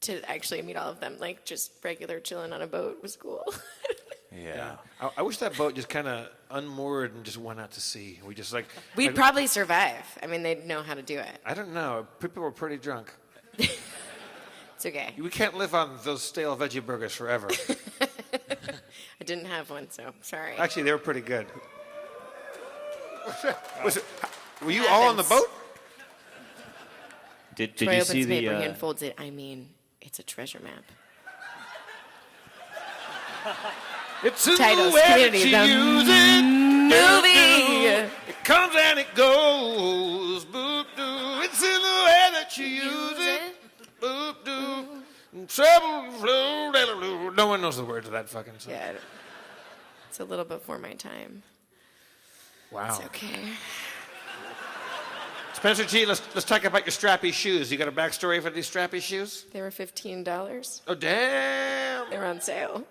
to actually meet all of them, like just regular chilling on a boat was cool. yeah, I wish that boat just kind of unmoored and just went out to sea. We just like We'd probably survive. I mean, they'd know how to do it. I don't know. People were pretty drunk. It's okay. We can't live on those stale veggie burgers forever. I didn't have one, so sorry. Actually, they were pretty good. Were you all on the boat? Did Troy you opens see paper, he the? unfolds it. I mean, it's a treasure map. It's in Titles, the way that community, you the use it. movie. It comes and it goes. Boop doo. It's in the way that you use it. Boop doo. Trouble flow. No one knows the words of that fucking song. Yeah, it's a little before my time. Wow. It's okay. Spencer G, let's talk about your strappy shoes. You got a backstory for these strappy shoes? They were $15. Oh, damn. They were on sale.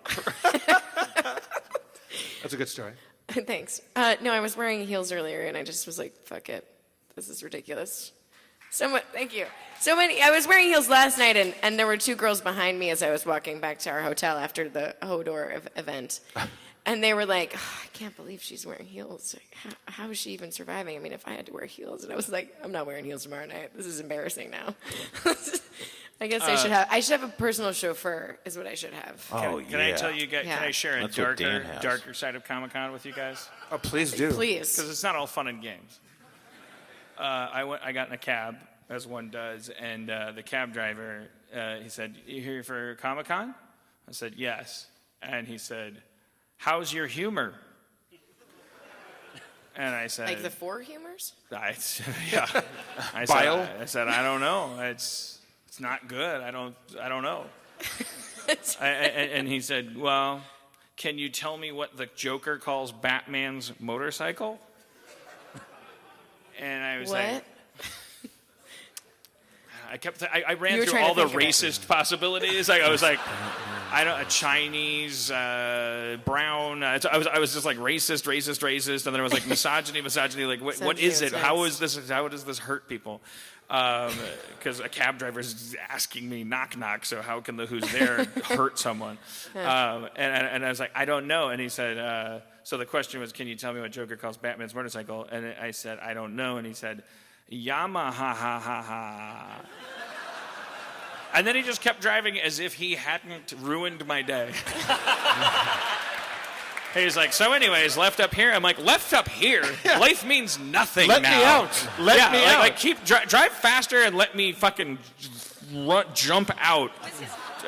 That's a good story. Thanks. No, I was wearing heels earlier, and I just was like, fuck it. This is ridiculous. Thank you. I was wearing heels last night, and there were 2 girls behind me as I was walking back to our hotel after the Hodor event. And they were like, oh, I can't believe she's wearing heels. Like, how is she even surviving? I mean, if I had to wear heels. And I was like, I'm not wearing heels tomorrow night. This is embarrassing now. I guess I should have a personal chauffeur is what I should have. Can I tell you guys, Yeah. can I share a That's what Dan has. darker side of Comic-Con with you guys? Oh, please do. Please. Because it's not all fun and games. I got in a cab, as one does, and the cab driver, he said, "You here for Comic-Con?" I said, "Yes." And he said, "How's your humor?" And I said, Like the 4 humors? I said, I don't know. It's not good. I don't know. And he said, well, can you tell me what the Joker calls Batman's motorcycle? And I was like, I ran through all the racist possibilities. I was like, a Chinese, brown. I was just like racist, and then I was like misogyny. Like, what is it? How does this hurt people? Because a cab driver is asking me knock, so how can the who's there hurt someone? And I was like, I don't know. And he said, so the question was, can you tell me what Joker calls Batman's motorcycle? And I said, I don't know. And he said, Yamaha. And then he just kept driving as if he hadn't ruined my day. He's like, so anyways, left up here? I'm like, left up here? Yeah. Life means nothing now. Let me out. Let me out. Like drive faster and let me fucking jump out.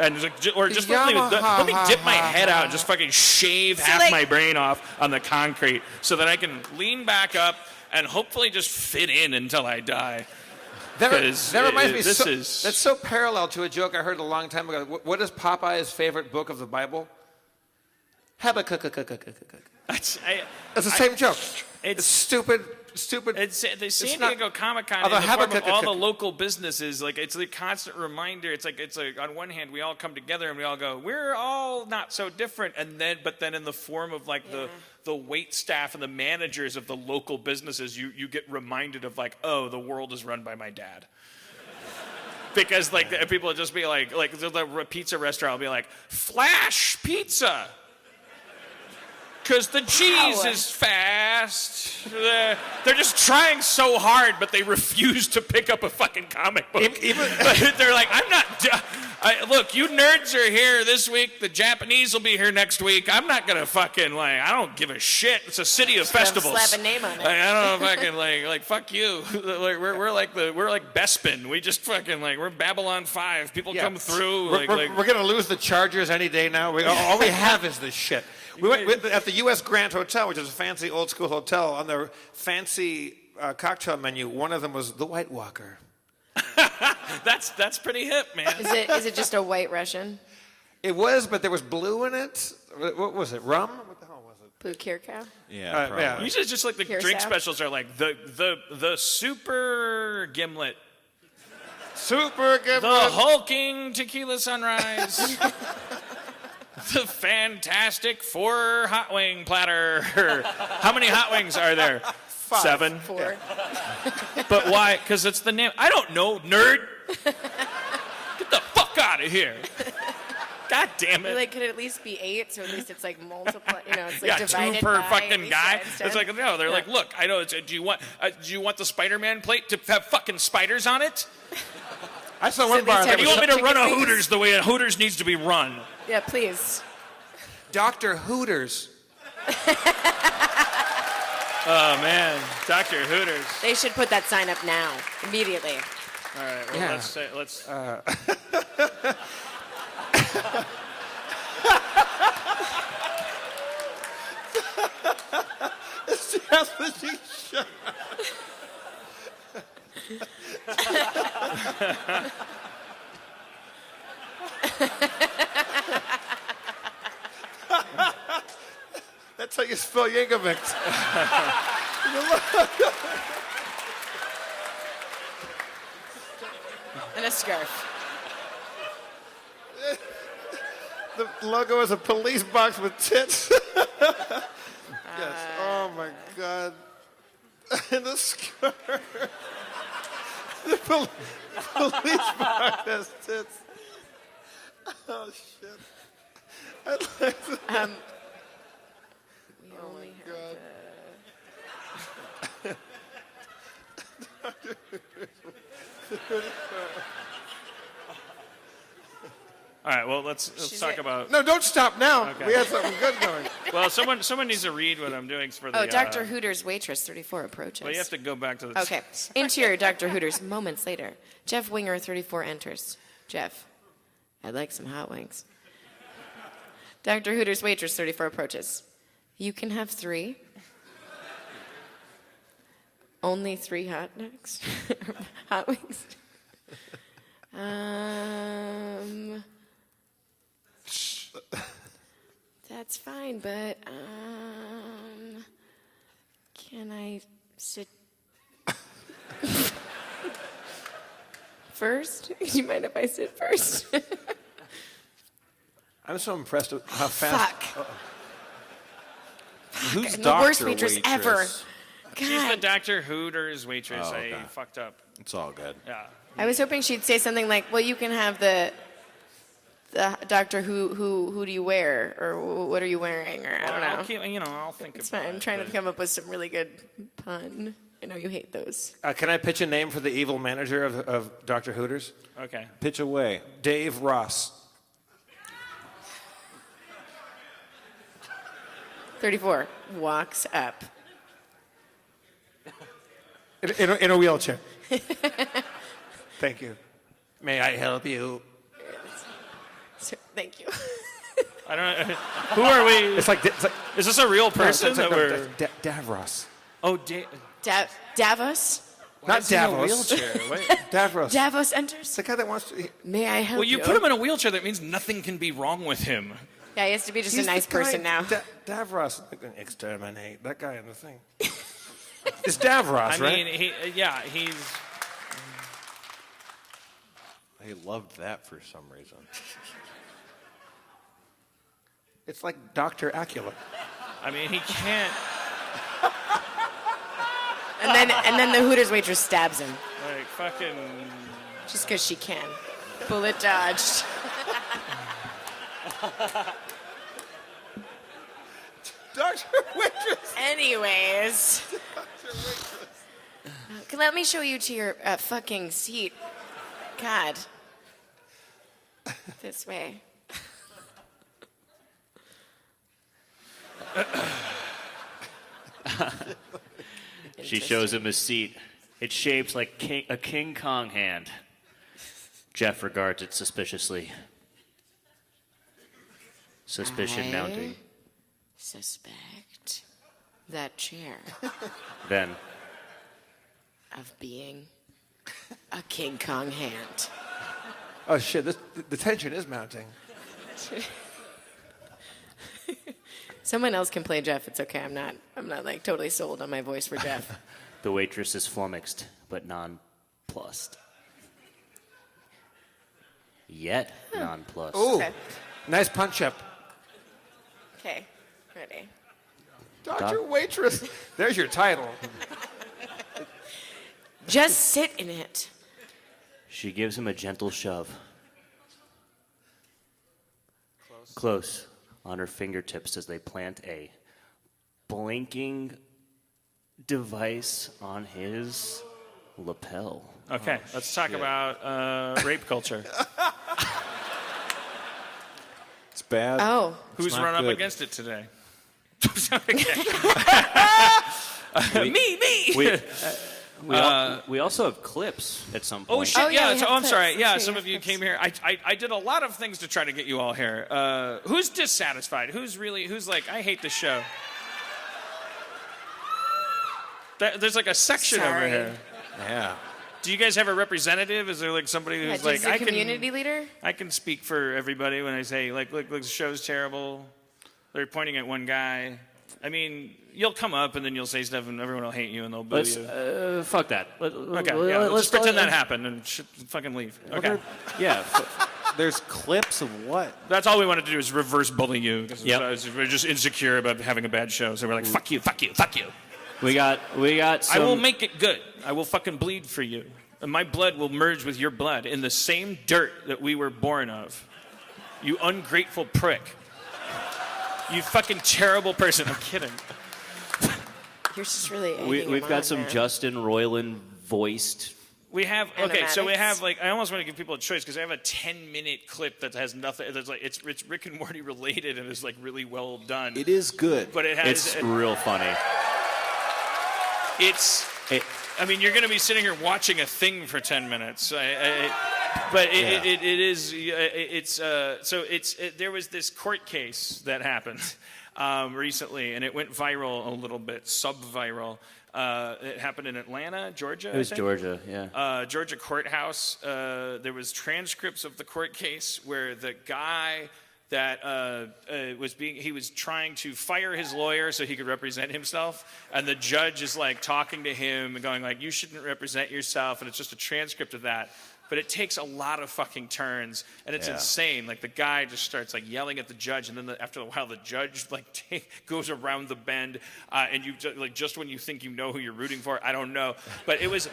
And or just let me dip my head out and just fucking shave half my brain off on the concrete so that I can lean back up and hopefully just fit in until I die. That reminds me, that's so parallel to a joke I heard a long time ago. What is Popeye's favorite book of the Bible? Habakkuk. That's the same joke. It's stupid. It's the San Diego Comic-Con in the form of all the local businesses. Like, it's a constant reminder. It's like on one hand we all come together and we all go, we're all not so different, but then in the form of like the wait staff and the managers of the local businesses, you get reminded of like, oh, the world is run by my dad. Because like people will just be like the pizza restaurant will be like, Flash Pizza. Because the cheese is fast. They're just trying so hard, but they refuse to pick up a fucking comic book. They're like, I'm not... look, you nerds are here this week. The Japanese will be here next week. I'm not going to fucking, I don't give a shit. It's a city of festivals. Slap a name on it. I don't know, fucking, like fuck you. We're like Bespin. We just fucking, we're Babylon 5. People come through. We're going to lose the Chargers any day now. All we have is this shit. We went at the U.S. Grand Hotel, which is a fancy old school hotel. On their fancy cocktail menu, one of them was the White Walker. That's pretty hip, man. Is it just a White Russian? It was, but there was blue in it. What was it? Rum? What the hell was it? Blue Kirkow? Yeah. Usually, just like the drink specials are like the super gimlet. Super gimlet. The hulking tequila sunrise. The fantastic 4 hot wing platter. How many hot wings are there? 5. 7. 4. But why? Because it's the name. I don't know, nerd. Get the fuck out of here. God damn it. Like, could it at least be 8? So at least it's like multiple. It's like 2 divided per by fucking guy. instead. It's like no. They're like, look, I know. Do you want the Spider-Man plate to have fucking spiders on it? I saw one bar. Do you want me to run a Hooters the way a Hooters needs to be run? Yeah, please. Dr. Hooters. Oh man, Dr. Hooters. They should put that sign up now, immediately. All right. Well, Yeah. let's. That's how you spell Yankovic. And a scarf. The logo is a police box with tits. Yes. Oh my God. And the scarf. The police box has tits. Oh shit. I'd like to... We only All right. Well, let's talk about. No, don't stop now. Okay. We have something good going. Well, someone needs to read what I'm doing for the. Oh, Dr. Hooters waitress 34 approaches. Well, you have to go back to the. Okay. Interior Dr. Hooters moments later. Jeff Winger 34 enters. Jeff, I'd like some hot wings. Dr. Hooters waitress 34 approaches. You can have 3. Only 3 hot dogs? Hot wings? that's fine, but can I sit first? Do you mind if I sit first? I'm so impressed with how fast. Fuck. Who's I'm the doctor worst waitress ever. God. She's the Dr. Hooters waitress. Oh, okay. I fucked up. It's all good. Yeah. I was hoping she'd say something like, "Well, you can have the doctor. Who do you wear, or what are you wearing, or I don't know." I'll think It's about fine. I'm it, trying but- to come up with some really good pun. I know you hate those. Can I pitch a name for the evil manager of Dr. Hooters? Okay. Pitch away. Dave Ross. 34 walks up. In a wheelchair. Thank you. May I help you? So, thank you. I don't know. Who are we? It's like Is this a real person it's like- that we're? Davros. Oh, Davos? Not he's in a Davos. wheelchair. Wait. Davros. Davos enters. It's the guy that wants to. May I help Well, you put him in a wheelchair. That means nothing can be wrong with him. Yeah, he has to be just He's a nice the guy- person now. Davros. Exterminate that guy in the thing. It's Davros, I right? mean, he's. I loved that for some reason. It's like Dr. Acula. I mean, he can't. And then the Hooters waitress stabs him Like fucking. just because she can. Bullet dodged. Dr. Waitress. Anyways. Let me show you to your fucking seat. God. This way. She shows him his seat. It's shaped like a King Kong hand. Jeff regards it suspiciously. Suspicion I mounting. suspect that chair Then, of being a King Kong hand. Oh shit! The tension is mounting. Someone else can play Jeff. It's okay. I'm not like totally sold on my voice for Jeff. the waitress is flummoxed, but nonplussed. Yet nonplussed. Ooh, Okay. nice punch up. Okay. Ready. Dr. Waitress. There's your title. Just sit in it. She gives him a gentle shove. Close on her fingertips as they plant a blinking device on his lapel. Okay, let's talk about rape culture. It's bad. Oh. Who's not run up good. against it today? We also have clips at some point. Oh shit! Oh, yeah, yeah. we So, have I'm sorry. clips. Yeah, Let's some see, of you clips. came here. I did a lot of things to try to get you all here. Who's dissatisfied? Who's like, I hate the show. There's like a section over Sorry. here. Yeah. Do you guys have a representative? Is there like somebody who's like, a community leader? I can speak for everybody when I say like, look, the show's terrible. They're pointing at one guy. I mean, you'll come up and then you'll say stuff and everyone will hate you and they'll boo Let's you. fuck that. Okay, yeah, let's pretend that happened and fucking leave. Okay. Yeah. There's clips of what? That's all we wanted to do is reverse bully you. 'Cause Yep. we're just insecure about having a bad show. So we're like, fuck you, fuck you, fuck you. We got some. I will make it good. I will fucking bleed for you. And my blood will merge with your blood in the same dirt that we were born of. You ungrateful prick. You fucking terrible person. I'm kidding. You're just really We've got some Justin Roiland voiced. We have so we Animatics. have like I almost want to give people a choice because I have a 10-minute clip that has nothing. That's like it's Rick and Morty related and is like really well done. It is good. But it has It's real funny. I mean, you're going to be sitting here watching a thing for 10 minutes. But it is. There was this court case that happened recently, and it went viral a little bit, sub-viral. It happened in Atlanta, Georgia. It was I think. Georgia, yeah. Georgia courthouse. There was transcripts of the court case where the guy that he was trying to fire his lawyer so he could represent himself, and the judge is like talking to him and going like, you shouldn't represent yourself, and it's just a transcript of that. But it takes a lot of fucking turns, and it's insane. Like the guy just starts like yelling at the judge, and then after a while, the judge like goes around the bend, and you just when you think you know who you're rooting for, I don't know. But it was.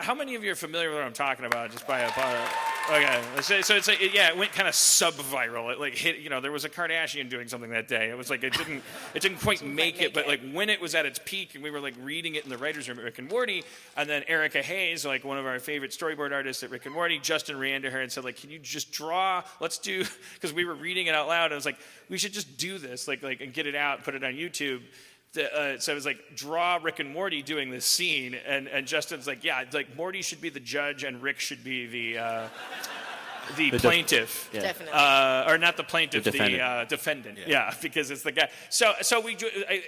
How many of you are familiar with what I'm talking about? Just by okay, so it's like it went kind of sub-viral. It like hit. You know, there was a Kardashian doing something that day. It was like it didn't quite make it, but like when it was at its peak, and we were like reading it in the writers' room at Rick and Morty, and then Erica Hayes, like one of our favorite storyboard artists at Rick and Morty, Justin ran to her and said, like, can you just draw? Let's do, because we were reading it out loud. And I was like, we should just do this, like, and get it out, put it on YouTube. So it was like, draw Rick and Morty doing this scene, and Justin's like, yeah, like Morty should be the judge and Rick should be the plaintiff. Definitely. Or not the plaintiff, the defendant. Yeah, because it's the guy. So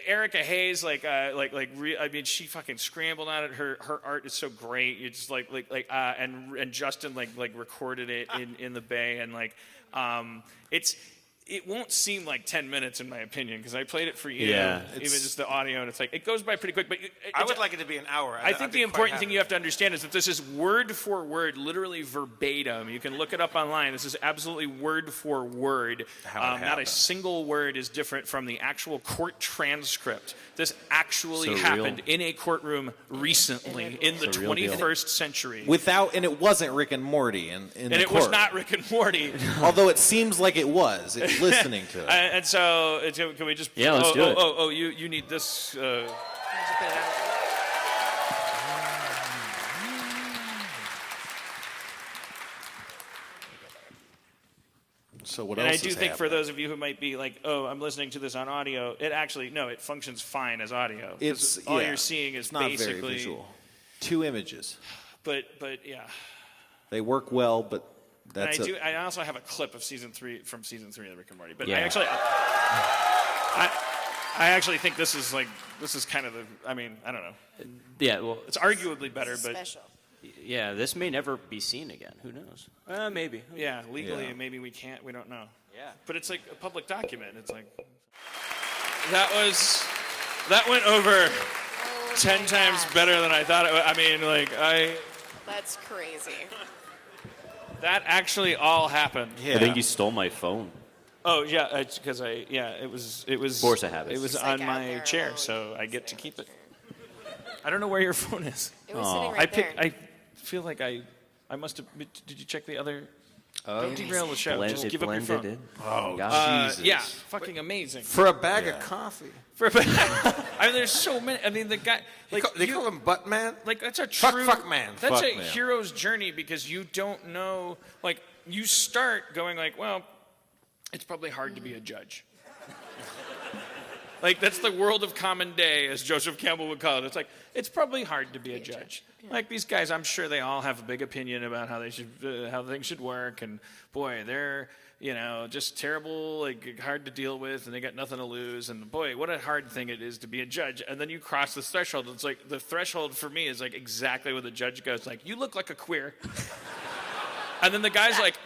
Erica Hayes, I mean, she fucking scrambled on it. Her art is so great. It's just and Justin like recorded it in the Bay, and it won't seem like 10 minutes in my opinion, because I played it for you, even just the audio, and it's like, it goes by pretty quick. But I would like it to be an hour. I think the important thing you have to understand is that this is word for word, literally verbatim. You can look it up online. This is absolutely word for word. Not a single word is different from the actual court transcript. This actually happened in a courtroom recently in the 21st century. And it wasn't Rick and Morty in the it court. was not Rick and Morty. Although it seems like it was. Listening to it. And so, can we just... Yeah, let's do it. You need this... So what and else I do is think for happening? those of you who might be like, oh, I'm listening to this on audio, it functions fine as audio. All you're seeing is not basically... very visual. 2 images. But yeah. They work well, but that's I also have a clip of season 3 of Rick and Morty. But Yeah. I actually think this is kind of I don't know. Yeah, well, It's arguably better, but Special. yeah, this may never be seen again. Who knows? Maybe. yeah, legally Yeah. maybe we can't. We don't know. Yeah. But it's like a public document. It's like that went over 10 times better than I thought it would. I mean, That's crazy. that actually all happened. Yeah. I think you stole my phone. Oh yeah, because it was Force of habit. It was Just on like out my there chair, alone. so I get to keep it. I don't know where your phone is. It was sitting right there. I feel like I must have. Did you check the other? Don't derail the show. Just give up your phone. In. Oh, God. Yeah, fucking amazing. For a bag of coffee. I mean, there's so many. I mean, the guy They call him Butt Man? like that's a Fuck, true fuck man. That's Fuck a man. hero's journey, because you don't know. Like, you start going like, well, it's probably hard to be a judge. Like, that's the world of common day, as Joseph Campbell would call it. It's like, it's probably hard to be a judge. Yeah. Like, these guys, I'm sure they all have a big opinion about how how things should work, and boy, they're just terrible, like hard to deal with, and they got nothing to lose, and boy, what a hard thing it is to be a judge. And then you cross this threshold. It's like, the threshold for me is like exactly where the judge goes, like, you look like a queer. And then the guy's like,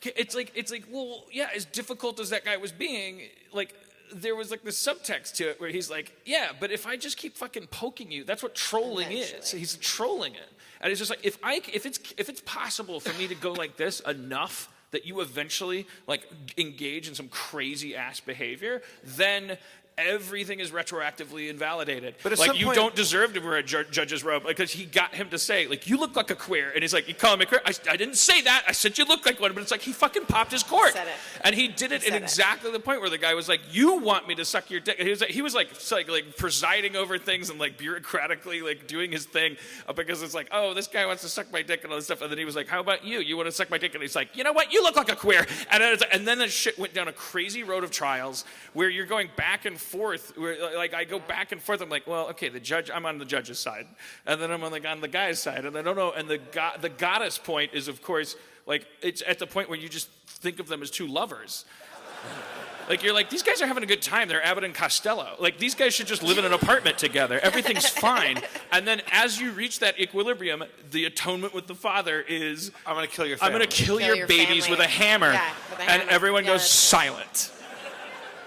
it's like, well, yeah, as difficult as that guy was being, like, there was like this subtext to it where he's like, yeah, but if I just keep fucking poking you, that's what trolling is. He's trolling it. And it's just like, if it's possible for me to go like this enough that you eventually like engage in some crazy ass behavior, then everything is retroactively invalidated. But at like, some you point- don't deserve to wear a judge's robe, because he got him to say, like, you look like a queer. And he's like, you call him a queer? I didn't say that. I said you look like one. But it's like, he fucking popped his cork. Said it. And he did it He in said it. exactly the point where the guy was like, you want me to suck your dick. And he was like presiding over things and like bureaucratically like doing his thing, because it's like, oh, this guy wants to suck my dick and all this stuff. And then he was like, how about you? You want to suck my dick? And he's like, you know what? You look like a queer. And then the shit went down a crazy road of trials where you're going back and forth, where like I go back and forth. I'm like, well, okay, the judge, I'm on the judge's side, and then I'm on the guy's side, and I don't know. And the goddess point is, of course, like, it's at the point where you just think of them as two lovers. Like, you're like, these guys are having a good time. They're Abbott and Costello. Like, these guys should just live in an apartment together. Everything's fine. And then as you reach that equilibrium, the atonement with the father is, I'm going to kill your I'm family. going to kill your babies family. with a hammer. Yeah, with the And hammer. everyone Yeah, goes that's silent.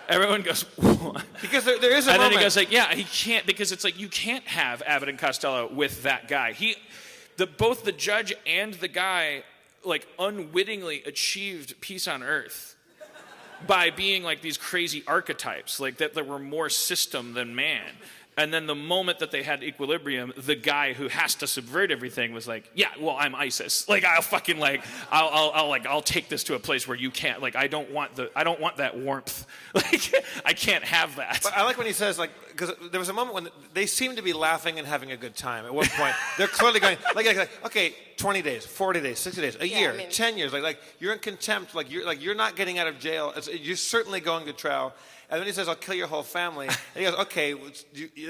Everyone goes, what? Because there is a And moment. then he goes like, yeah, he can't, because it's like, you can't have Abbott and Costello with that guy. Both the judge and the guy, like, unwittingly achieved peace on earth by being like these crazy archetypes, like that were more system than man. And then the moment that they had equilibrium, the guy who has to subvert everything was like, yeah, well, I'm ISIS. Like, I'll fucking like, I'll take this to a place where you can't, like, I don't want that warmth. Like, I can't have that. But I like when he says, like, because there was a moment when they seemed to be laughing and having a good time. At one point, they're clearly going, like, okay, 20 days, 40 days, 60 days, a year, 10 years. Like you're in contempt. You're not getting out of jail. You're certainly going to trial. And then he says, I'll kill your whole family. And he goes, okay,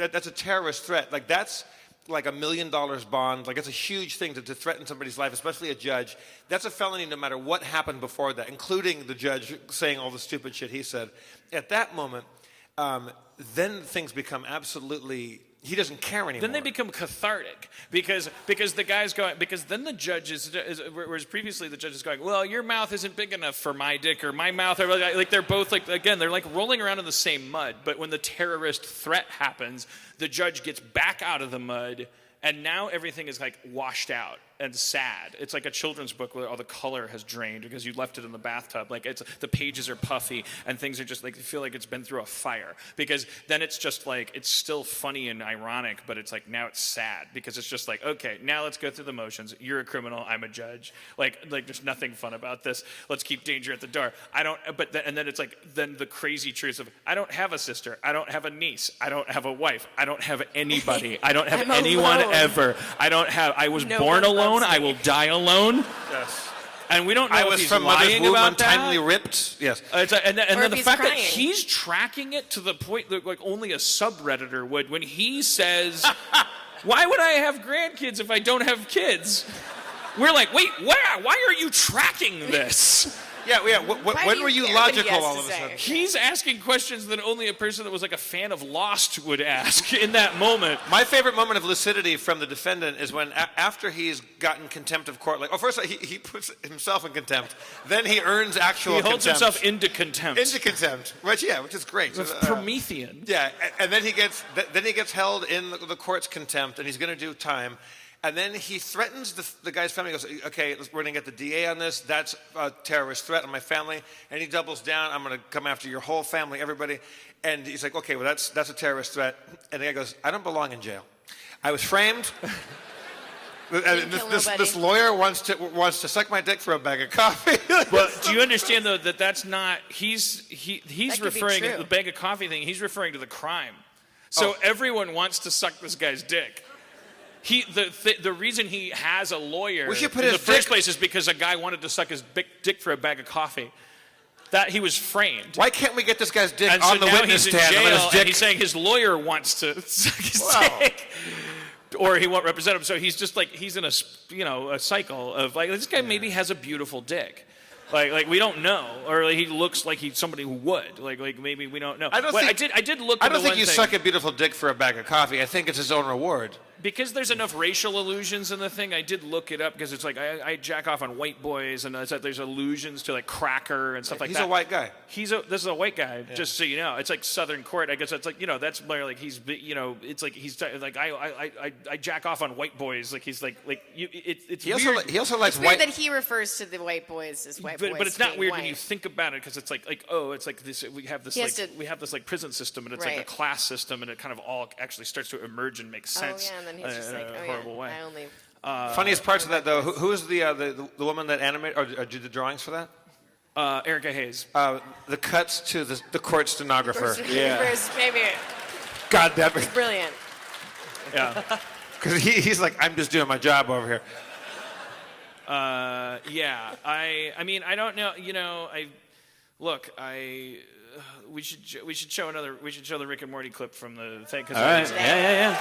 that's a terrorist threat. Like, that's like $1 million bond. Like, it's a huge thing to threaten somebody's life, especially a judge. That's a felony no matter what happened before that, including the judge saying all the stupid shit he said. At that moment, then things become absolutely... He doesn't care anymore. Then they become cathartic because the guy's going, because then the judge is whereas previously the judge is going, well, your mouth isn't big enough for my dick or my mouth, or like they're both like, again, they're like rolling around in the same mud. But when the terrorist threat happens, the judge gets back out of the mud, and now everything is like washed out and sad. It's like a children's book where all the color has drained because you left it in the bathtub. Like, the pages are puffy and things are just like, you feel like it's been through a fire, because then it's just like, it's still funny and ironic, but it's like, now it's sad because it's just like, okay, now let's go through the motions. You're a criminal, I'm a judge. Like there's nothing fun about this. Let's keep danger at the door. And then it's like, then the crazy truth of, I don't have a sister. I don't have a niece. I don't have a wife. I don't have anybody. I don't have I'm anyone alone. ever. I was No born one alone. loves me. I will die alone. Yes. And we don't know I if was he's from mother's lying womb about untimely that. ripped. Yes. And Or then if the he's fact that crying. he's tracking it to the point that like only a subredditor would, when he says, why would I have grandkids if I don't have kids? We're like, wait, why are you tracking this? Yeah. Why do When you were you care what he logical has all to of a say? sudden? He's asking questions that only a person that was like a fan of Lost would ask in that moment. My favorite moment of lucidity from the defendant is when, after he's gotten contempt of court, like, first of all, he puts himself in contempt, then he earns actual He holds contempt. himself into contempt. Into contempt, which is great. Promethean. Yeah, and then he gets held in the court's contempt, and he's going to do time. And then he threatens the guy's family. He goes, okay, we're going to get the DA on this. That's a terrorist threat on my family. And he doubles down. I'm going to come after your whole family, everybody. And he's like, okay, well, that's a terrorist threat. And the guy goes, I don't belong in jail. I was framed. Didn't kill nobody. This lawyer wants to suck my dick for a bag of coffee. Well, do you understand though that that's not he's That could be referring true. the bag of coffee thing? He's referring to the crime. So everyone wants to suck this guy's dick. The reason he has a lawyer We should put in the his first dick- place is because a guy wanted to suck his dick for a bag of coffee. That he was framed. Why can't we get this guy's dick And on so the now witness he's in stand? jail, And let his dick... and he's saying his lawyer wants to suck his Wow. dick, or he won't represent him. So he's just like he's in a cycle of like this guy maybe has a beautiful dick. Like we don't know, or like, he looks like he's somebody who would. Like maybe we don't know. I don't think- I did look. I into don't think one you thing. suck a beautiful dick for a bag of coffee. I think it's his own reward. Because there's enough racial illusions in the thing, I did look it up because it's like I jack off on white boys, and there's allusions to like cracker and stuff like He's that. a white guy. This is a white guy, just so you know. It's like Southern Court. I guess it's like that's more like it's like he's like I jack off on white boys. Like he's like it's He weird. also likes It's weird white. that he refers to the white boys as white boys. But it's not being weird white. when you think about it because it's like it's like this we have this He has like prison system, and it's like a Right. class system, and it kind of all actually starts to emerge and make sense. Oh yeah, and then he's just in like, a oh horrible yeah, way. I only. Funniest parts of that though. Who is the woman that animated or did the drawings for that? Erica Hayes. The cuts to the court stenographer. Maybe God, that was brilliant. Yeah. because he's like, I'm just doing my job over here. Yeah. I mean, I don't know. We should show the Rick and Morty clip from the thing. All right. Yeah.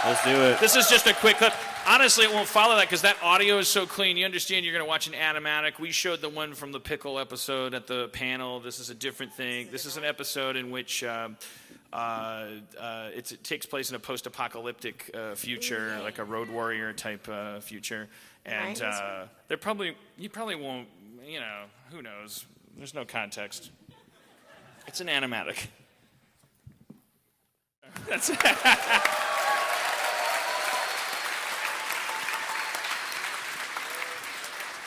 Let's do it. This is just a quick clip. Honestly, it won't follow that because that audio is so clean. You understand you're going to watch an animatic. We showed the one from the pickle episode at the panel. This is a different thing. This is an episode in which it takes place in a post-apocalyptic future, like a Road Warrior type future. And Nice. you probably won't. you know, who knows? There's no context. It's an animatic. That's it.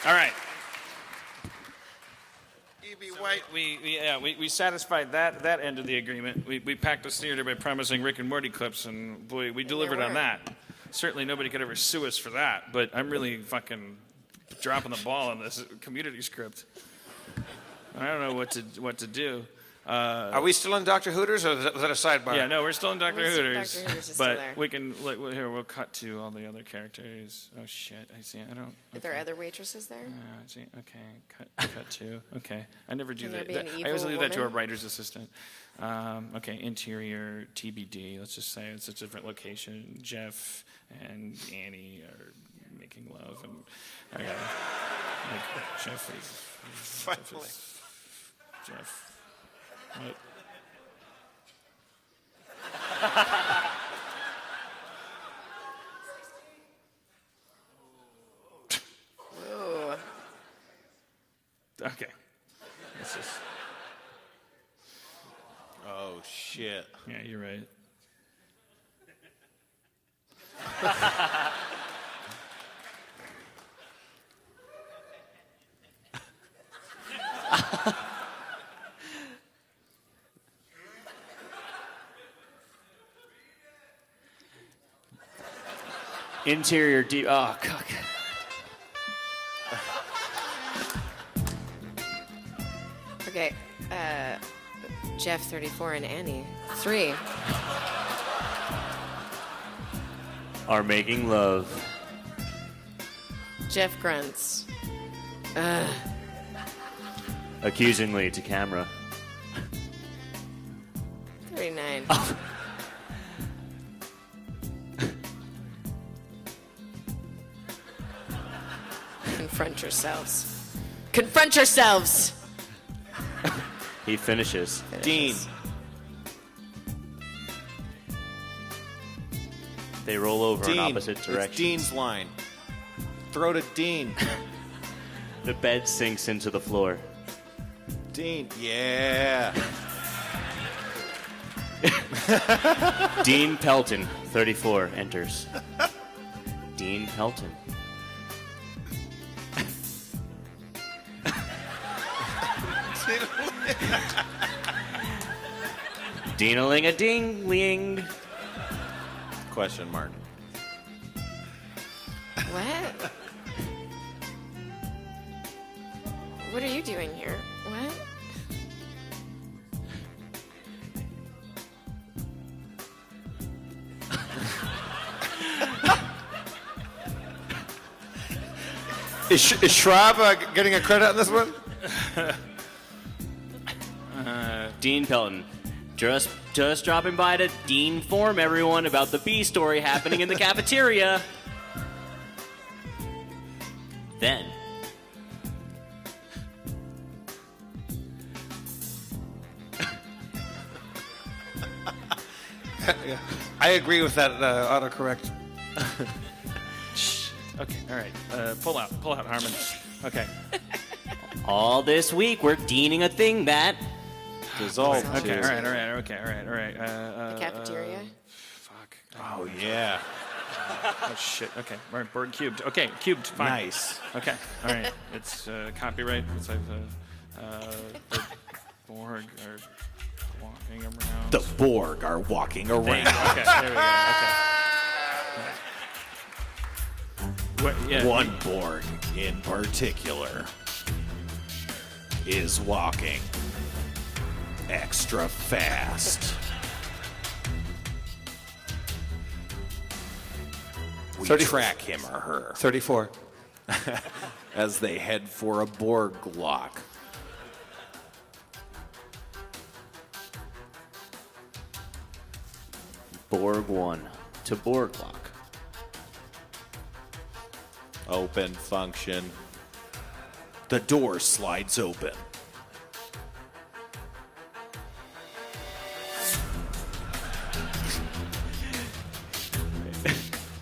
All right. E.B. White. We satisfied that end of the agreement. We packed this theater by promising Rick and Morty clips, and boy, we delivered on that. Certainly nobody could ever sue us for that, but I'm really fucking dropping the ball on this community script. I don't know what to do. Are we still in Dr. Hooters, or was that a sidebar? Yeah, no, we're still in Dr. Hooters. Dr. Hooters is but still there. we can here. We'll cut to all the other characters. Oh shit! I see. I don't. Are there other waitresses there? I see. Okay. Cut to. Okay. I never do Can there that. be an I always evil leave that to a woman? writer's assistant. Okay. Interior TBD. Let's just say it's a different location. Jeff and Annie are making love, and I gotta like Jeff is. Jeff. What? Ooh. Okay. It's just. Oh, shit. Yeah, you're right. Interior deep. Oh, God. Okay. Jeff 34 and Annie 3. Are making love. Jeff grunts. Accusingly to camera. 39. Confront yourselves. Confront yourselves! He finishes. Dean. They roll over Dean. in opposite It's directions. Dean's line. Throw to Dean. The bed sinks into the floor. Dean. Yeah. Dean Pelton, 34, enters. Dean Pelton. Dean-a-ling-a-ding-ling. Question mark. What? What are you doing here? What? Is Schwab getting a credit on this one? Dean Pelton. Just dropping by to inform everyone about the B story happening in the cafeteria. Then, Yeah. I agree with that autocorrect. Okay. All right. Pull out, Harmon. Okay. all this week we're deaning a thing that Dissolve. Okay. too. All right. The cafeteria? Fuck. Oh, yeah. Oh shit. Okay. All right. Bird cubed. Okay. Cubed. Fine. Nice. Okay. All right. It's copyright. It's like the Borg are walking around. The Borg are walking around. Okay. There we go. Okay. What, yeah. One Borg in particular is walking extra fast. We 30 track him or her 34. as they head for a Borg lock. Borg 1 to Borg lock. Open function. The door slides open.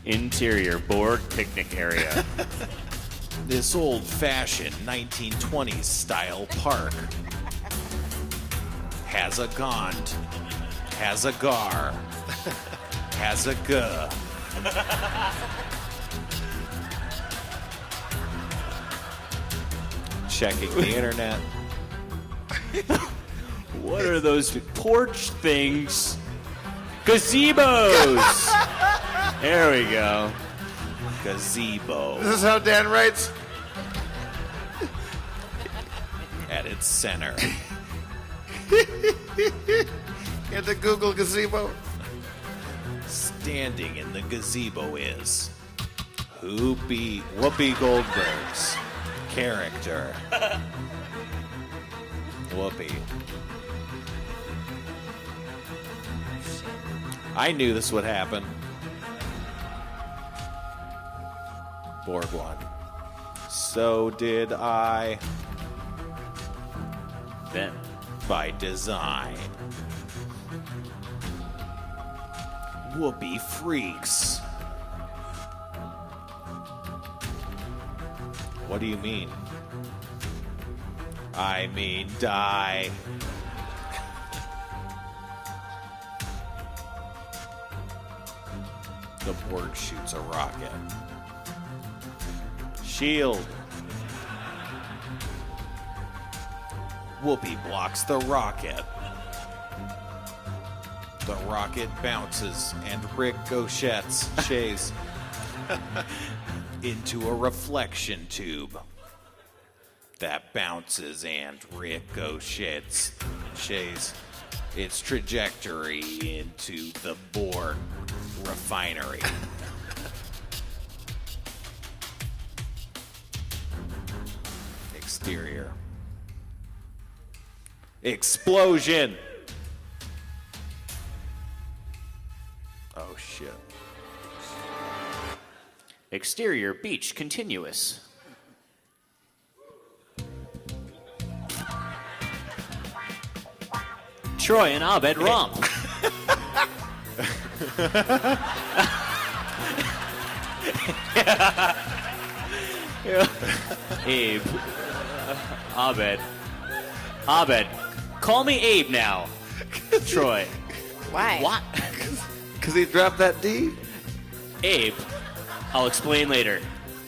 Interior Borg picnic area. This old-fashioned 1920s style park has a gond, has a gar, has a guh. Checking the internet. What are those porch things? Gazebos! There we go. Gazebo This is how Dan writes. at its center. Get the Google gazebo. Standing in the gazebo is Whoopi Goldberg's character. Whoopi. I knew this would happen. Borg one. So did I. Then. By design. Whoopi freaks. What do you mean? I mean die. The Borg shoots a rocket. Shield. Whoopi blocks the rocket. The rocket bounces and ricochets into a reflection tube that bounces and ricochets its trajectory into the Borg refinery. Exterior. Explosion! Oh, shit. Exterior beach continuous. Troy and Abed romp. Abe. Abed. Call me Abe now. Troy. Why? What? Because he dropped that D? Abe. I'll explain later.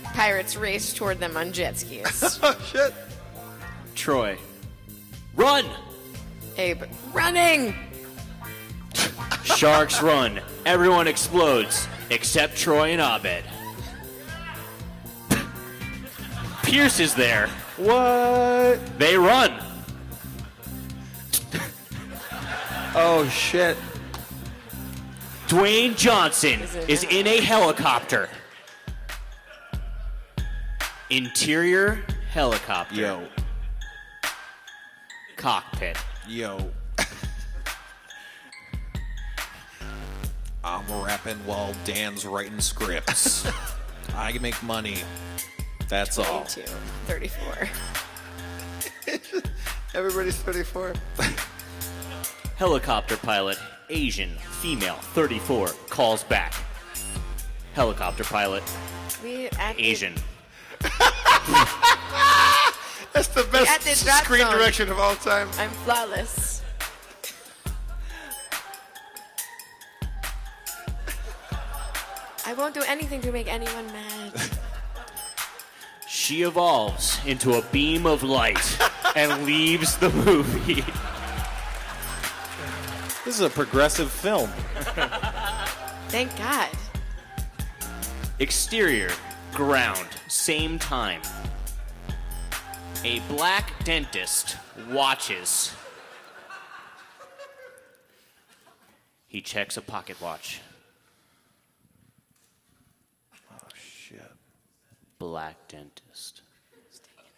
Pirates race toward them on jet skis. Oh, shit. Troy. Run! Abe, running! Sharks run. Everyone explodes. Except Troy and Abed. Pierce is there. What? They run. Oh, shit. Dwayne Johnson is in a helicopter. Interior helicopter. Yo. Cockpit. Yo. I'm rapping while Dan's writing scripts. I can make money. That's all. 22, 34. Everybody's 34. Helicopter pilot, Asian, female, 34, calls back. Helicopter pilot, Asian. That's the at best the drop screen zone. direction of all time. I'm flawless. I won't do anything to make anyone mad. She evolves into a beam of light and leaves the movie. This is a progressive film. Thank God. Exterior, ground, same time. A black dentist watches. He checks a pocket watch. Oh, shit. Black dentist.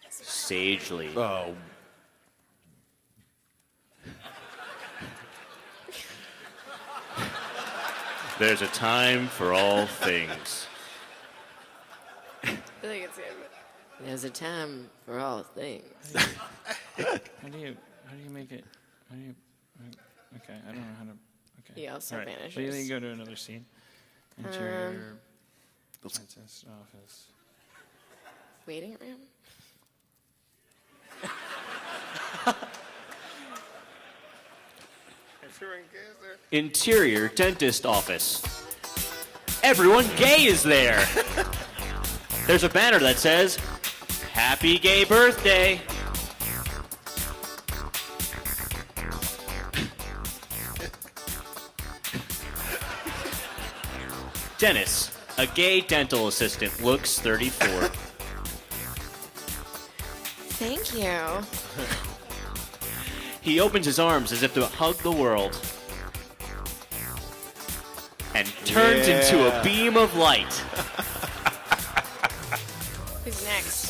Sagely. Oh. There's a time for all things. I think it's good. There's a time for all things. How do you make it? Okay, I don't know how to. Okay. He also All right. vanishes. So you go to another scene. Interior. Dentist office. Waiting room? Interior dentist office. Everyone gay is there. There's a banner that says, Happy Gay Birthday. Dennis, a gay dental assistant, looks 34. Thank you. He opens his arms as if to hug the world and turns into a beam of light. Who's next?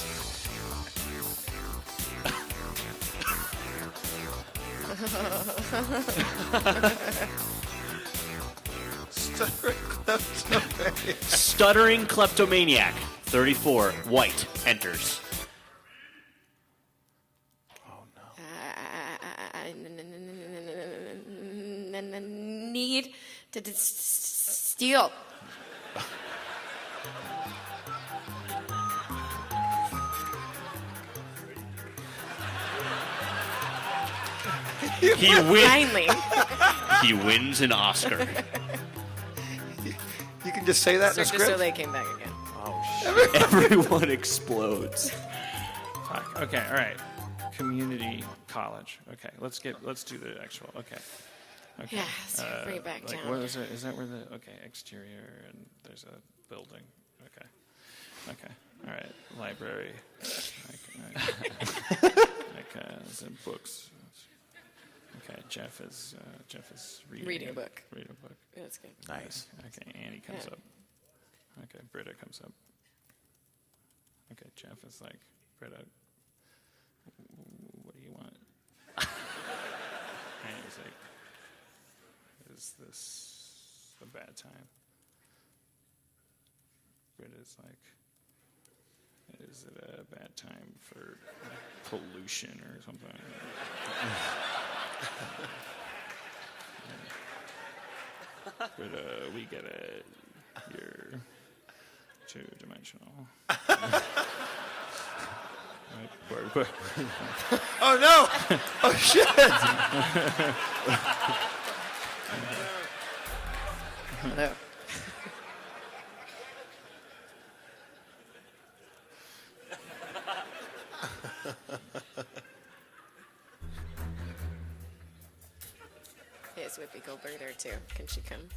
Stuttering kleptomaniac, 34, white, enters. Need to steal. Finally. He wins an Oscar. You can just say that in the Cirque du script? Soleil came back again. Everyone explodes. Fuck. Okay, all right. Community college. Okay, let's do the actual. Okay. Yeah, so bring it back down. What is it? Is that where the exterior and there's a building? Okay. All right. Library. Some books. Okay. Jeff is reading a book. Read a book. Yeah, that's good. Nice. Okay. Annie comes Yeah. up. Okay. Britta comes up. Okay. Jeff is like, Britta, what do you want? And he's like, is this a bad time? Britta's like, is it a bad time for pollution or something? Britta, we get it. You're two-dimensional. Right, Oh, no! Oh, shit! Hello. Hey, is Whoopi Goldberg there too? Can she come?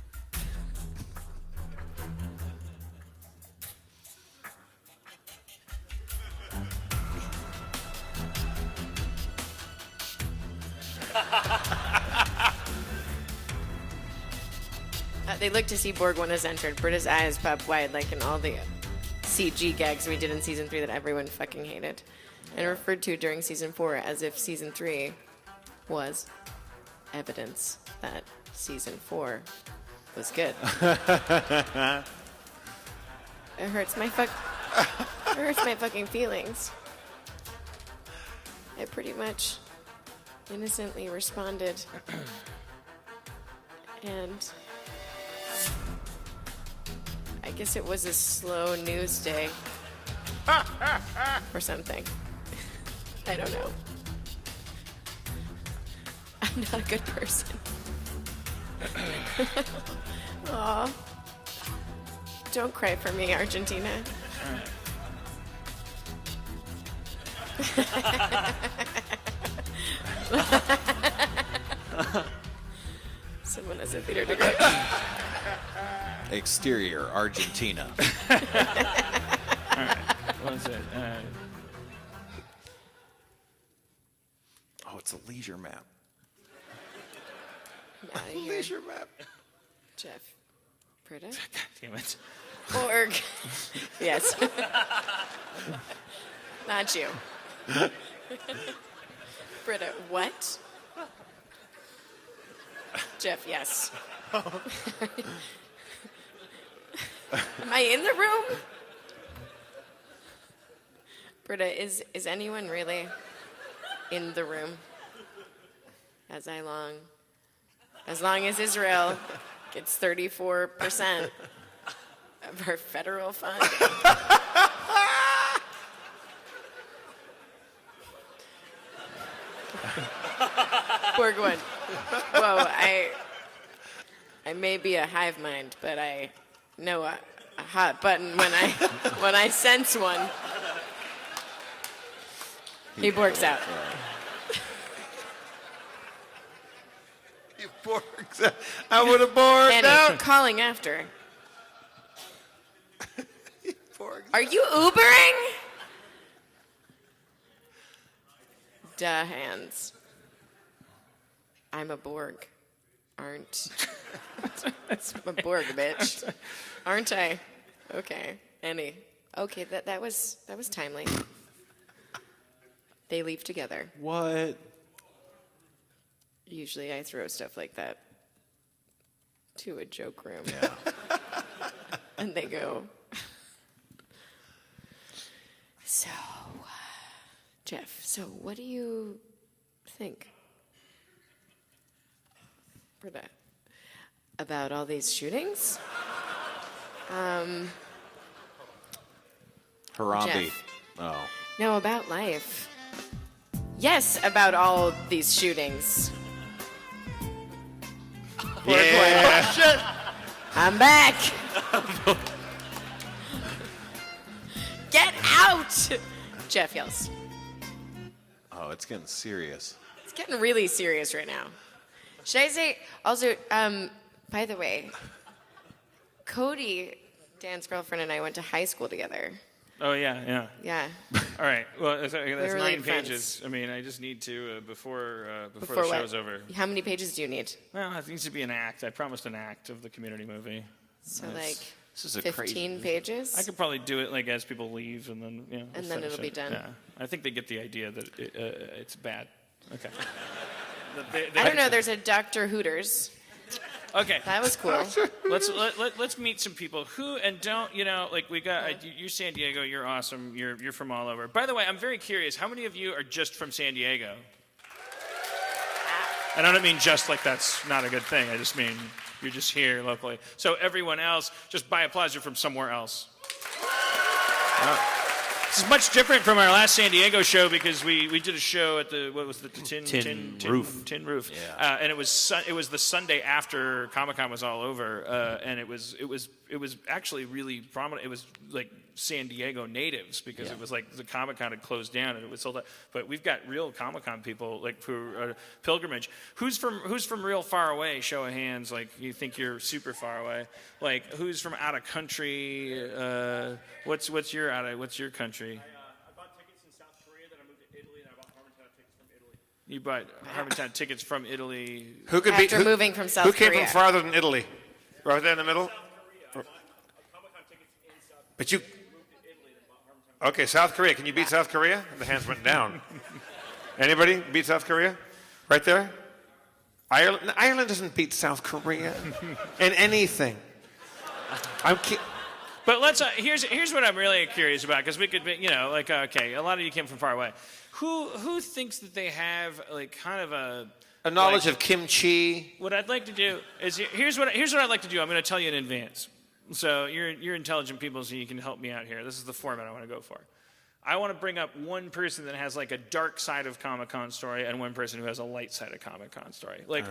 They look to see Borg one has entered. Britta's eyes pop wide like in all the CG gags we did in season 3 that everyone fucking hated. And referred to during season 4 as if season 3 was evidence that season 4 was good. It hurts my fucking feelings. I pretty much innocently responded. And I guess it was a slow news day or something. I don't know. I'm not a good person. Aw. Don't cry for me, Argentina. Someone has a theater degree. Exterior, Argentina. All right. What is it? Oh, it's a leisure map. I'm outta here. Leisure map. Jeff. Britta? Damn it. Borg. Yes. Not you. Britta, what? Jeff, yes. Am I in the room? Britta, is anyone really in the room? As long as Israel gets 34% of our federal funding. Borg one. Whoa, I may be a hive mind, but I know a hot button when I sense one. He borks out. You borgs. I would have borged Annie, out. calling after. Borgs. Are you Ubering? Duh, hands. I'm a Borg. Aren't. I'm a Borg, bitch. Aren't I? Okay. Annie. Okay, that was timely. They leave together. What? Usually I throw stuff like that to a joke room. Yeah. And they go. So, Jeff, so what do you think for that? About all these shootings? Harambe. Jeff. Oh. No, about life. Yes, about all these shootings. Yeah. Shit. I'm back. Get out! Jeff yells. Oh, it's getting serious. It's getting really serious right now. Should I say, also, by the way, Cody, Dan's girlfriend, and I went to high school together. Oh, yeah. Yeah. All right. Well, that's really 9 friends. pages. I mean, I just need to, before the what? show's over. How many pages do you need? Well, it needs to be an act. I promised an act of the community movie. So, like, This is a 15 crazy. pages? I could probably do it like as people leave, and then we'll And then finish it'll be it. done. Yeah, I think they get the idea that it's bad. Okay. I don't know. There's a Dr. Hooters. Okay. That was cool. Let's meet some people who and don't like we got you're San Diego. You're awesome. You're from all over. By the way, I'm very curious. How many of you are just from San Diego? And I don't mean just like that's not a good thing. I just mean you're just here locally. So everyone else, just by applause, you're from somewhere else. This is much different from our last San Diego show because we did a show at the Tin Roof. Yeah. And it was the Sunday after Comic-Con was all over, and it was actually really prominent. It was like San Diego natives because it was like the Comic-Con had closed down and it was sold out. But we've got real Comic-Con people like for pilgrimage. Who's from real far away? Show of hands. Like you think you're super far away. Like who's from out of country? What's your country? I bought tickets in South Korea, then I moved to Italy, and I bought Harmontown tickets from Italy. You bought Harmontown tickets from Italy. Who could After be moving from South Who came Korea. from farther than Italy? Right there in the middle. Comic-Con tickets in South Korea. But you. Moved to Italy, then bought Harmontown. Okay, South Korea. Can you beat South Korea? The hands went down. Anybody beat South Korea? Right there. Ireland doesn't beat South Korea in anything. But let's here's what I'm really curious about because we could be okay, a lot of you came from far away. Who thinks that they have like kind of A knowledge of kimchi. what I'd like to do is here's what I'd like to do. I'm going to tell you in advance. So you're intelligent people, so you can help me out here. This is the format I want to go for. I want to bring up one person that has like a dark side of Comic-Con story and one person who has a light side of Comic-Con story. Like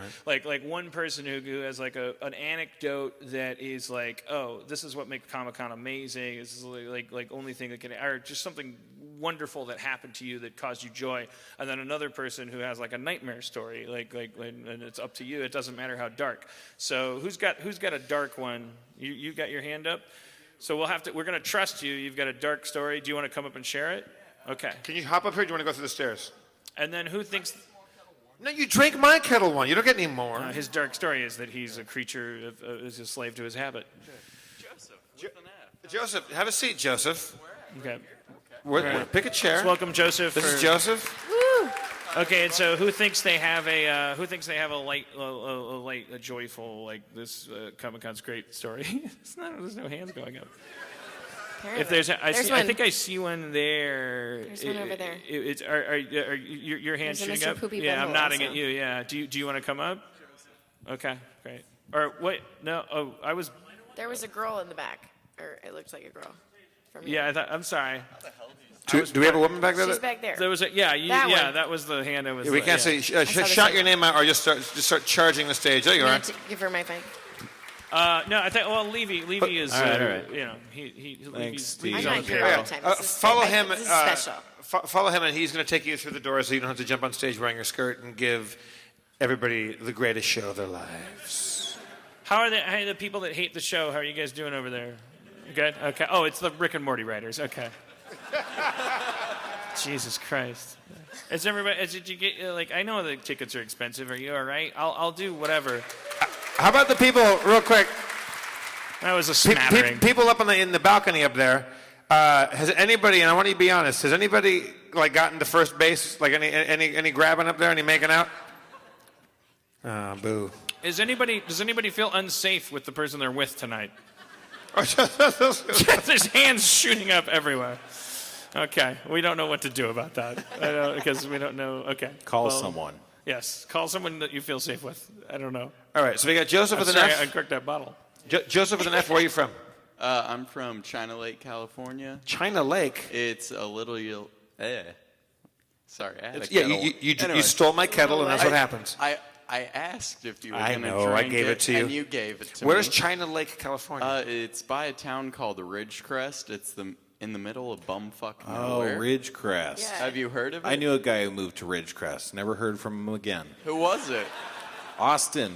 one person who has like an anecdote that is like, oh, this is what makes Comic-Con amazing. This is like only thing that can, or just something wonderful that happened to you that caused you joy. And then another person who has like a nightmare story, and it's up to you. It doesn't matter how dark. So who's got a dark one? You got your hand up? So we're going to trust you. You've got a dark story. Do you want to come up and share it? Okay. Can you hop up here or do you want to go through the stairs? And then who thinks No, you drank my kettle one. You don't get any more. his dark story is that he's a creature, is a slave to his habit. Joseph, have a seat, Joseph. Okay. Pick a chair. Let's welcome Joseph. This is Joseph. Okay, and so who thinks they have a joyful like this Comic-Con's great story? There's no hands going up. If there's, I think I see one there. There's one over there. Are your hands There's a shooting Mr. up? Poopy Yeah, I'm Butthole nodding also. at you. Yeah. Do you want to come up? Okay, great. Or wait, no. Oh, I was. There was a girl in the back, or it looked like a girl. From Yeah, I'm sorry. Do we have a woman back there? She's back there. There was a, That one. that was the hand I was. We can't say saw the shout second your name out or just start charging the stage. There you I'm are. gonna give her my phone. No, I think. Well, Levy is. All right. You know, he. Thanks, Steve. I'm on not the here all payroll. the time. This is Follow him. This is special. Follow him, and he's going to take you through the door, so you don't have to jump on stage wearing your skirt and give everybody the greatest show of their lives. How are the people that hate the show? How are you guys doing over there? Good. Okay. Oh, it's the Rick and Morty writers. Okay. Jesus Christ. Is everybody? Did you get like? I know the tickets are expensive. Are you all right? I'll do whatever. How about the people, real quick? That was a smattering. People up in the balcony up there. Has anybody? And I want you to be honest. Has anybody like gotten to first base? Like any grabbing up there? Any making out? Ah, boo. Does anybody feel unsafe with the person they're with tonight? Oh, There's hands shooting up everywhere. Okay, we don't know what to do about that because we don't know. Okay, Call someone. Yes, call someone that you feel safe with. I don't know. All right, so we got Joseph I'm with an sorry, F. I uncorked that bottle. Joseph with an F. Where are you from? I'm from China Lake, California. China Lake. It's a little. Sorry, I had a Yeah, kettle. you Anyway, stole my kettle, and that's what happens. I asked if you were I going to know, drink I gave it to you. and you gave it to Where's me. China Lake, California? It's by a town called Ridgecrest. It's in the middle of bumfuck Oh, nowhere. Ridgecrest. Yeah. Have you heard of it? I knew a guy who moved to Ridgecrest. Never heard from him again. Who was it? Austin.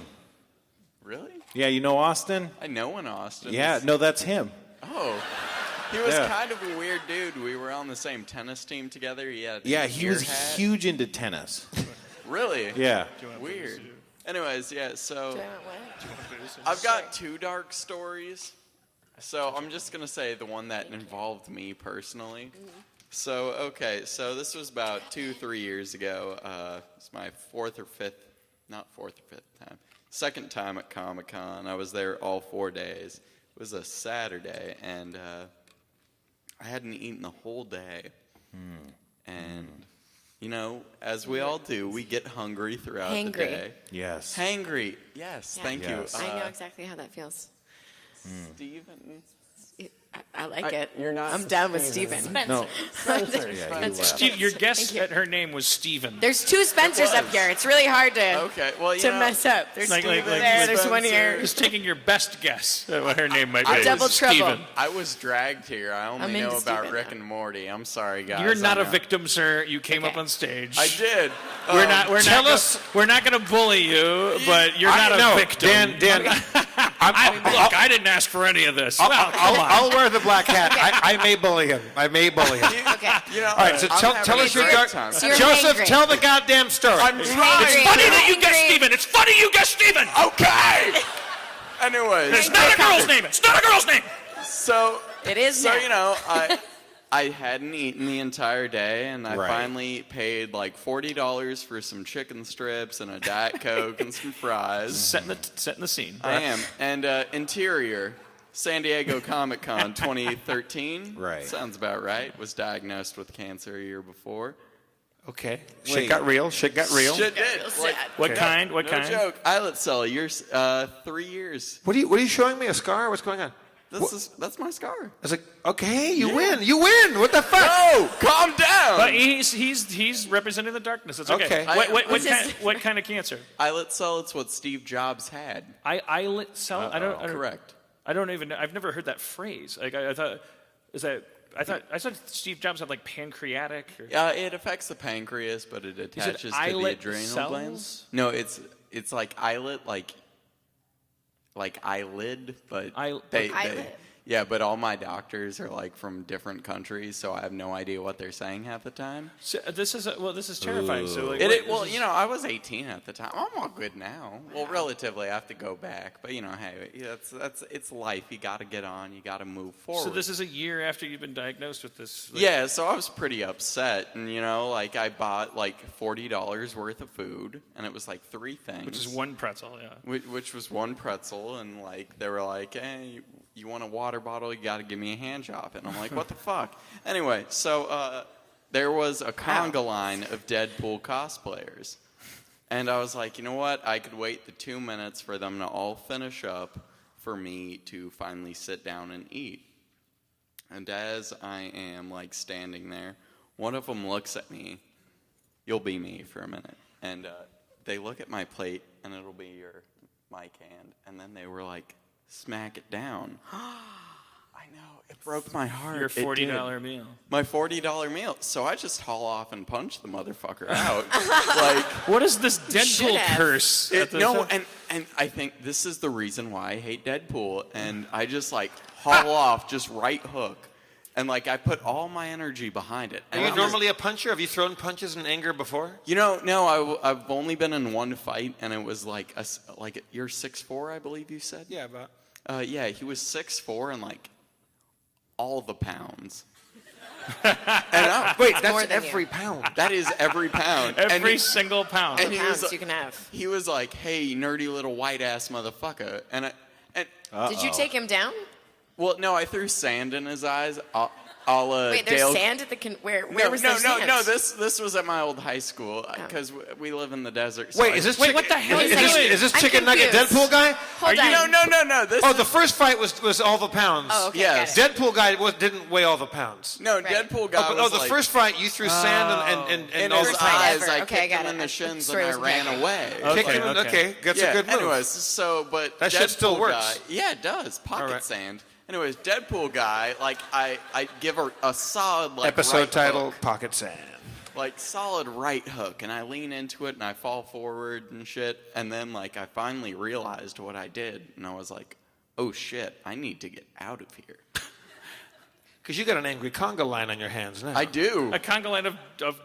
Really? Yeah, you know Austin? I know an Austin. Yeah, no, that's him. Oh. He was Yeah. kind of a weird dude. We were on the same tennis team together. He had Yeah, a he gear was hat. huge into tennis. Really? Yeah. Weird. Anyways, yeah, so Do I want what? I've got two dark stories. So I'm just going to say the one that involved me personally. So, okay, so this was about 2-3 years ago. It's my fourth or fifth time. Second time at Comic-Con. I was there all 4 days. It was a Saturday, and I hadn't eaten the whole day. And, you know, as we all do, we get hungry throughout the Hangry. day. Yes. Hangry. Yes, Yeah. thank Yes. you. I know exactly how that feels. Steven. I like it. You're not I'm down with Steven. No. Spencer. Yeah, you laughed. Your guess Thank you. at her name was Steven. There's two Spencers up here. It's really hard to Okay, well, you to know, mess up. There's Like- Steven like there. There's one Spencer. here. Just taking your best guess at what her name might be. Double trouble. Steven. I was dragged here. I I'm only into know about Steven Rick now. and Morty. I'm sorry, guys. You're not I a know. victim, sir. You came up Okay. on stage. I did. We're not. We're tell not. us- We're not going to bully you, but you're not a no, victim. Dan, Look, I didn't ask for any of this. Well, come on. I'll wear the black hat. I may bully him. Okay. You know, All right, so tell us your dark. time. So you're Joseph, hangry. tell the goddamn story. I'm You're trying. hangry. Funny You're that you guessed hangry. Steven. It's funny you guessed Steven. Okay. Anyways, It's not a girl's name. It's not a girl's name. so It is so now. you know, I hadn't eaten the entire day, and I Right. finally paid like $40 for some chicken strips and a Diet Coke and some fries. Setting the scene. I am. And interior, San Diego Comic-Con 2013. Right. Sounds about right. Was diagnosed with cancer a year before. Okay. Shit Wait. got real. Shit got real. Shit did. Like, What kind? What no kind? joke. Eyelid cell. You're 3 years. What are you showing me? A scar? What's going on? That's my scar. I was like, okay, you win. You win. What the fuck? Oh, calm down. But he's representing the darkness. It's okay. Okay. What kind of cancer? Eyelid cell. It's what Steve Jobs had. Eyelid cell. I don't. Correct. I don't even. I've never heard that phrase. Like I thought. Is that? I thought Steve Jobs had like pancreatic. Or, It affects the pancreas, but it attaches to the eyelid adrenal cells? glands. No, it's like eyelid, like eyelid, but they Eyelid. yeah. But all my doctors are like from different countries, so I have no idea what they're saying half the time. So, this is terrifying. So like, Well, you know, I was 18 at the time. I'm all good now. Well, relatively, I have to go back, but you know, hey, that's it's life. You got to get on. You got to move forward. So this is a year after you've been diagnosed with this. Like, Yeah, so I was pretty upset, and you know, like I bought like $40 worth of food, and it was like 3 things, which is one pretzel. Yeah. which was one pretzel, and like they were like, "Hey, you want a water bottle? You got to give me a hand job." And I'm like, "What the fuck?" Anyway, so there was a conga line of Deadpool cosplayers, and I was like, you know what? I could wait the 2 minutes for them to all finish up for me to finally sit down and eat. And as I am like standing there, one of them looks at me. You'll be me for a minute. And they look at my plate, and it'll be your mic hand. And then they were like, smack it down. I know, it broke my heart. Your It did. $40 meal. My $40 meal. So I just haul off and punch the motherfucker out. Like, What is this Deadpool have. curse? no, and I think this is the reason why I hate Deadpool. And I just like haul off, just right hook. And like I put all my energy behind it. Are And you I'm normally a puncher? Have you thrown punches in anger before? No, I've only been in one fight, and it was like you're 6'4", I believe you said. Yeah, about. Yeah, he was 6'4" and like all the pounds. And Wait, more that's than every you. pound. that is every pound. Every single pound. and he was, Pounds you can have. he was like, "Hey, nerdy little white ass motherfucker," and Did you take him down? well, no, I threw sand in his eyes. Wait, there's Dale. sand at the where No, was no, there no, sand? no. This was at my old high school because we live in the desert. So Wait, I- is this Wait, chicken, what the hell is, is this, this? is this I'm chicken nugget confused. Deadpool guy? Hold on. No. This Oh, the first fight was all the pounds. Oh, okay, Yes. got it. Deadpool guy didn't weigh all the pounds. no, Right. Deadpool guy Oh, was the like, first fight you threw sand and in all his the fight eyes. ever. I Okay, I kicked got him it. in the The shins story and I was ran okay. away. kicked him. Okay. Okay, that's yeah, a good move. anyways, so but That shit still Deadpool works. guy- yeah, it does. Pocket All right. sand. Anyways, Deadpool guy, like I give her a solid like Episode right title: hook, Pocket Sand. like solid right hook, and I lean into it and I fall forward and shit, and then like I finally realized what I did, and I was like, oh shit, I need to get out of here. Because you got an angry conga line on your hands now. I do. A conga line of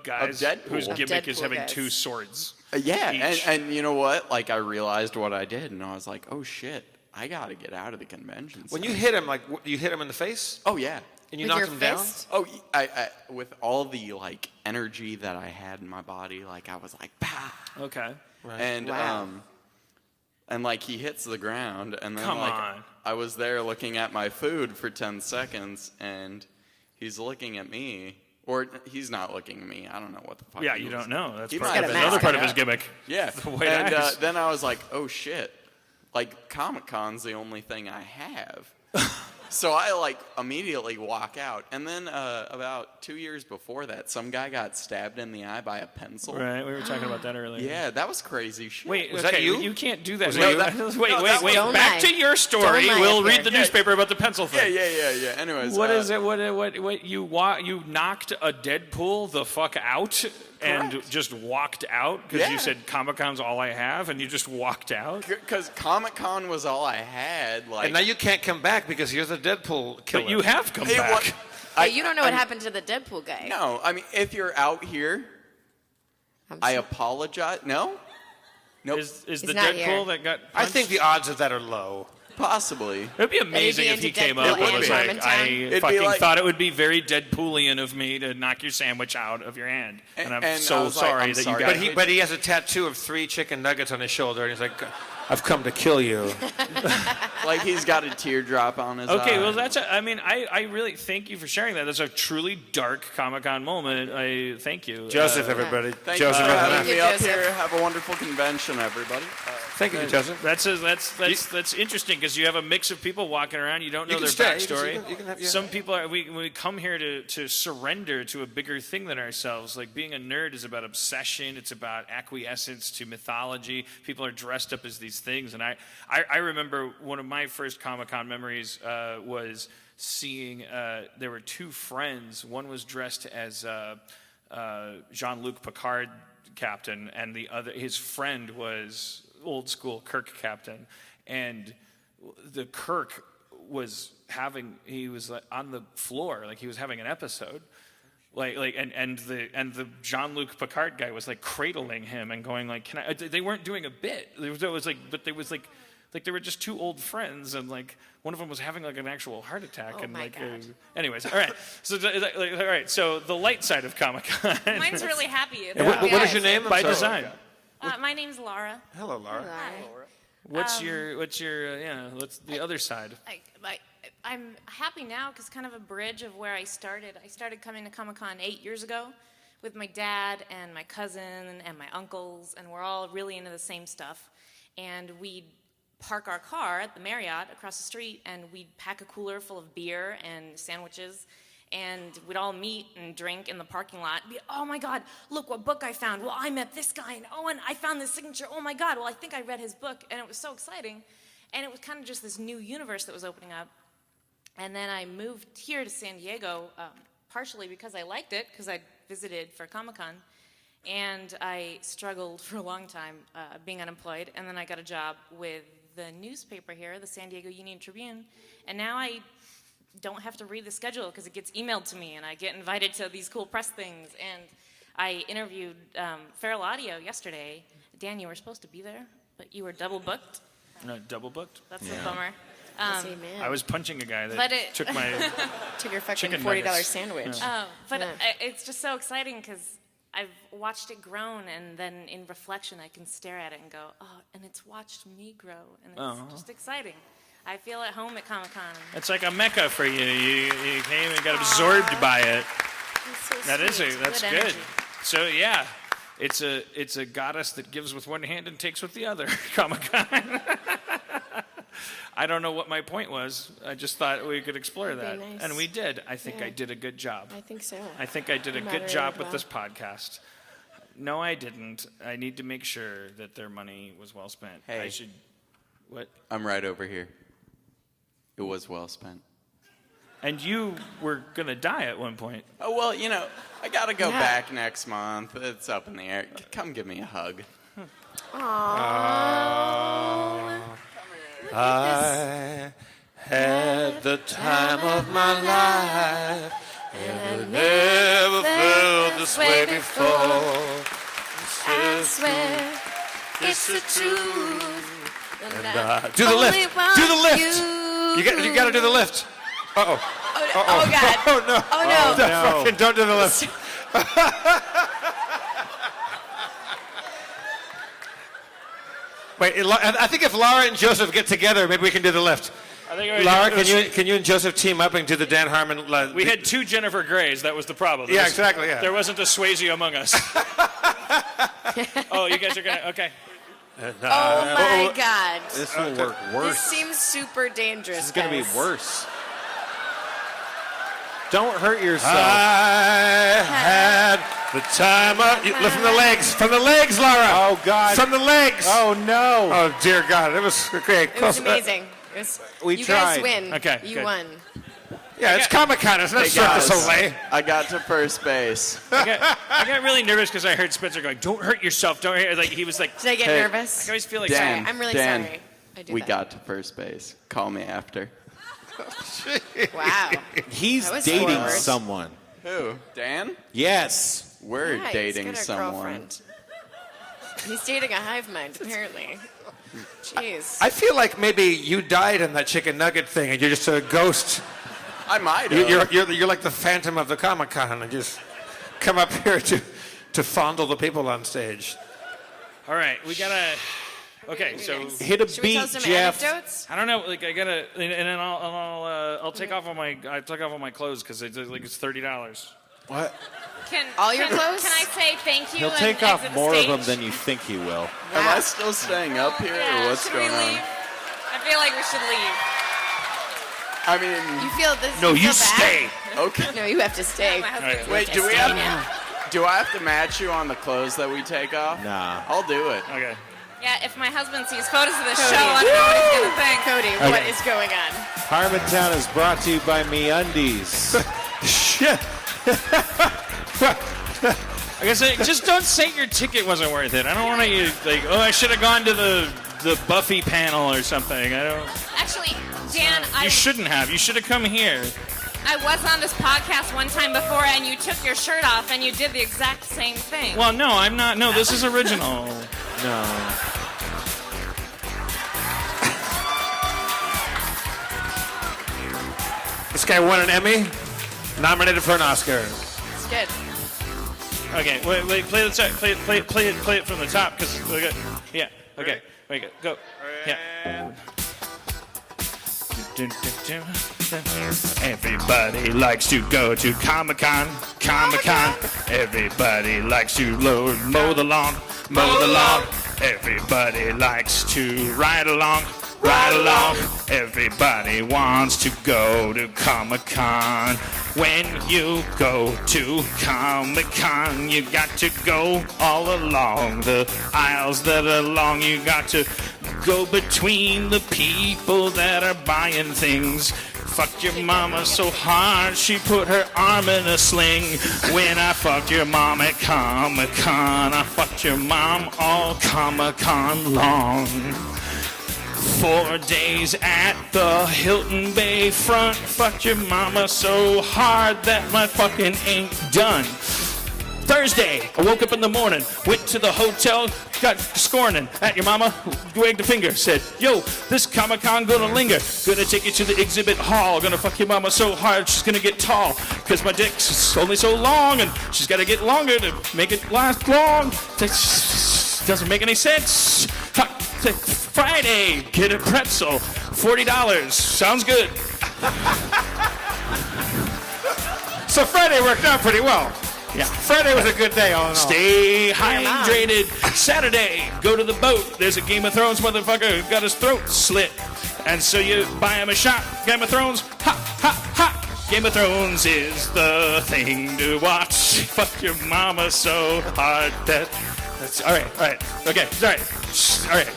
guys Deadpool. whose Of gimmick is Deadpool having guys. 2 swords. Yeah, Each. and you know what? Like I realized what I did, and I was like, oh shit, I gotta get out of the convention. When you center. hit him, like you hit him in the face oh yeah. and you With knocked your him fist? Oh, I with all the like energy that I had in my body, like I was like, bah. Okay. And Wow. and like he hits the ground, and then Come like on. I was there looking at my food for 10 seconds, and he's looking at me, or he's not looking at me. I don't know what the fuck. Yeah, he you was. don't know. That's He part might of have another mask part of on. his gimmick. Yeah, The white and eyes. then I was like, oh shit, like Comic-Con's the only thing I have. So I like immediately walk out, and then about 2 years before that, some guy got stabbed in the eye by a pencil. Right, we were talking about that earlier. Yeah, that was crazy shit. Wait, Was okay, that you? You can't do that. Was Wait, that you? wait, No, wait, that wait. was- Back Don't to your story. Don't lie We'll up read here. the newspaper about the pencil thing. Yeah. Anyways, What is it? What you knocked a Deadpool the fuck out and Correct. just walked out because you Yeah. said Comic-Con's all I have and you just walked out? Because Comic-Con was all I had. Like, and now you can't come back because you're the Deadpool killer. But you have come Hey, back. what- Hey, you don't know what happened to the Deadpool guy. No, I mean, if you're out here, I'm I sorry. apologize. No? Nope. Is the not Deadpool here. that got I think the odds of that are low. Possibly. It'd be amazing if into he came Deadpool up and and was like, Harmontown? I It'd be fucking like- thought it would be very Deadpoolian of me to knock your sandwich out of your hand. And I'm And I so was like, sorry I'm that sorry. you got But he has a tattoo of 3 chicken nuggets on his shoulder, and he's like, "I've come to kill you." Like he's got a teardrop on his eye. Okay, well, I really thank you for sharing that. That's a truly dark Comic-Con moment. I thank you. Joseph, everybody. Thank Joseph, you for having Thank you, me up Joseph. here. Have a wonderful convention, everybody. Thank you, Joseph. That's interesting because you have a mix of people walking around. You don't know You their can stay. backstory. You can have- yeah. Some people are. We come here to surrender to a bigger thing than ourselves. Like being a nerd is about obsession. It's about acquiescence to mythology. People are dressed up as these things, and I remember one of my first Comic-Con memories was seeing. There were 2 friends. One was dressed as Jean-Luc Picard captain, and the other, his friend, was old school Kirk captain, and the Kirk was he was like on the floor, like he was having an episode, and the Jean-Luc Picard guy was like cradling him and going like, "Can I?" They weren't doing a bit. There was like they were just 2 old friends, and like one of them was having like an actual heart attack, Oh and my like, God. anyways, all right. So all right. So the light side of Comic-Con. Mine's really happy. And what is your name? I'm by sorry. design. My name's Laura. Hello, Laura. What's your what's the other side? I'm happy now because kind of a bridge of where I started. I started coming to Comic-Con 8 years ago with my dad and my cousin and my uncles, and we're all really into the same stuff. And we park our car at the Marriott across the street, and we'd pack a cooler full of beer and sandwiches, and we'd all meet and drink in the parking lot. Be, oh my God, look what book I found. Well, I met this guy, and oh, and I found this signature. Oh my God, well, I think I read his book, and it was so exciting. And it was kind of just this new universe that was opening up. And then I moved here to San Diego, partially because I liked it, because I visited for Comic-Con. And I struggled for a long time being unemployed. And then I got a job with the newspaper here, the San Diego Union Tribune. And now I don't have to read the schedule because it gets emailed to me. And I get invited to these cool press things. And I interviewed Feral Audio yesterday. Dan, you were supposed to be there, but you were double booked. No, double booked. That's a bummer. I was punching a guy that took my Took your fucking chicken $40 nuggets. sandwich. But it's just so exciting because I've watched it grown, and then in reflection, I can stare at it and go, oh, and it's watched me grow, and it's just exciting. I feel at home at Comic-Con. It's like a mecca for you. You came and got absorbed by it. That's so That's sweet. good. Energy. So yeah, it's a goddess that gives with one hand and takes with the other. Comic-Con. I don't know what my point was. I just thought we could explore that, nice. and we did. I think I did a good job. I think so. I think I did a good Moderated job with well. this podcast. No, I didn't. I need to make sure that their money was well spent. Hey. I should. What? I'm right over here. It was well spent. And you were gonna die at one point. Oh, well, you know, I gotta go back next month. It's up in the air. Come give me a hug. I had the time of my life, and I never felt this way before. I swear it's the truth. And Do the lift. Do the lift. You You got to do the lift. Uh-oh. Oh, God. Oh, no. Oh, no. Fucking don't do the lift. Wait, I think if Laura and Joseph get together, maybe we can do the lift. I think Laura, can you and Joseph team up and do the Dan Harmon? We had two Jennifer Greys. That was the problem. Yeah, exactly. Yeah. There wasn't a Swayze among us. Oh, you guys are gonna. Okay. Oh, my God. This will work This worse. seems super dangerous. This is going to be guys. worse. Don't hurt yourself. I had the time of... Lift from the legs. From the legs, Laura. Oh, God. From the legs. Oh, no. Oh, dear God. It was great. It was amazing. It was, We you tried. guys win. Okay, You good. won. Yeah, it's Comic-Con. It's not Hey, Cirque du guys, Soleil. I got to first base. I got really nervous because I heard Spencer going, "Don't hurt yourself. Don't hurt." Like he was like. Did I get Hey. nervous? I always feel like. Dan, I'm really Dan, sorry. I do we that. got to first base. Call me after. Wow. He's That was dating forward. someone. Who? Dan? Yes. We're Yeah, he's dating got a someone. girlfriend. He's dating a hive mind, apparently. Jeez. I feel like maybe you died in that chicken nugget thing, and you're just a ghost. I might have. You're like the Phantom of the Comic-Con, and just come up here to fondle the people on stage. All right, we gotta. Okay, so Hit a Should we tell beat, some Jeff. anecdotes? I don't know. Like I gotta, and then I'll take off all my clothes because it's like it's $30. What? All your clothes? Can I say thank you He'll and take off exit the more of stage? them than you think he will. Am I still staying up here, Yeah, or what's should going we leave? on? I feel like we should leave. I mean, You feel this? No, you feel bad? stay. okay. No, you have to stay. My husband's Wait, like, do we "Stay have now." do I have to match you on the clothes that we take off? Nah. I'll do it. Okay. Yeah, if my husband sees photos of this Cody. show, I don't know what he's gonna think. Cody, what is going on? Harmontown is brought to you by MeUndies. Shit. I guess just don't say your ticket wasn't worth it. I don't want you like, oh, I should have gone to the Buffy panel or something. I don't. Actually, Dan, You shouldn't have. You should have come here. I was on this podcast one time before, and you took your shirt off, and you did the exact same thing. Well, no, I'm not. No, this is original. No. This guy won an Emmy, nominated for an Oscar. It's good. Okay, wait, play the play it from the top because yeah. Okay, wait, go. Yeah. Everybody likes to go to Comic-Con. Everybody likes to mow the lawn. Everybody likes to ride along. right along. Everybody wants to go to Comic-Con. When you go to Comic-Con, you got to go all along the aisles that are long. You got to go between the people that are buying things. Fucked your mama so hard, she put her arm in a sling. When I fucked your mom at Comic-Con, I fucked your mom all Comic-Con long. 4 days at the Hilton Bay front. Fucked your mama so hard that my fucking ain't done. Thursday, I woke up in the morning, went to the hotel, got scorning at your mama, wagged a finger, said, yo, this Comic-Con gonna linger. Gonna take you to the exhibit hall. Gonna fuck your mama so hard she's gonna get tall. Cause my dick's only so long and she's gotta get longer to make it last long. Doesn't make any sense. Friday, get a pretzel, $40. Sounds good. So Friday worked out pretty well. Yeah. Friday was a good day all in all. Stay hydrated. Saturday, go to the boat. There's a Game of Thrones motherfucker who got his throat slit. And so you buy him a shot. Game of Thrones, ha, ha, ha. Game of Thrones is the thing to watch. Fuck your mama so hard that... That's, all right. Okay, sorry. All right.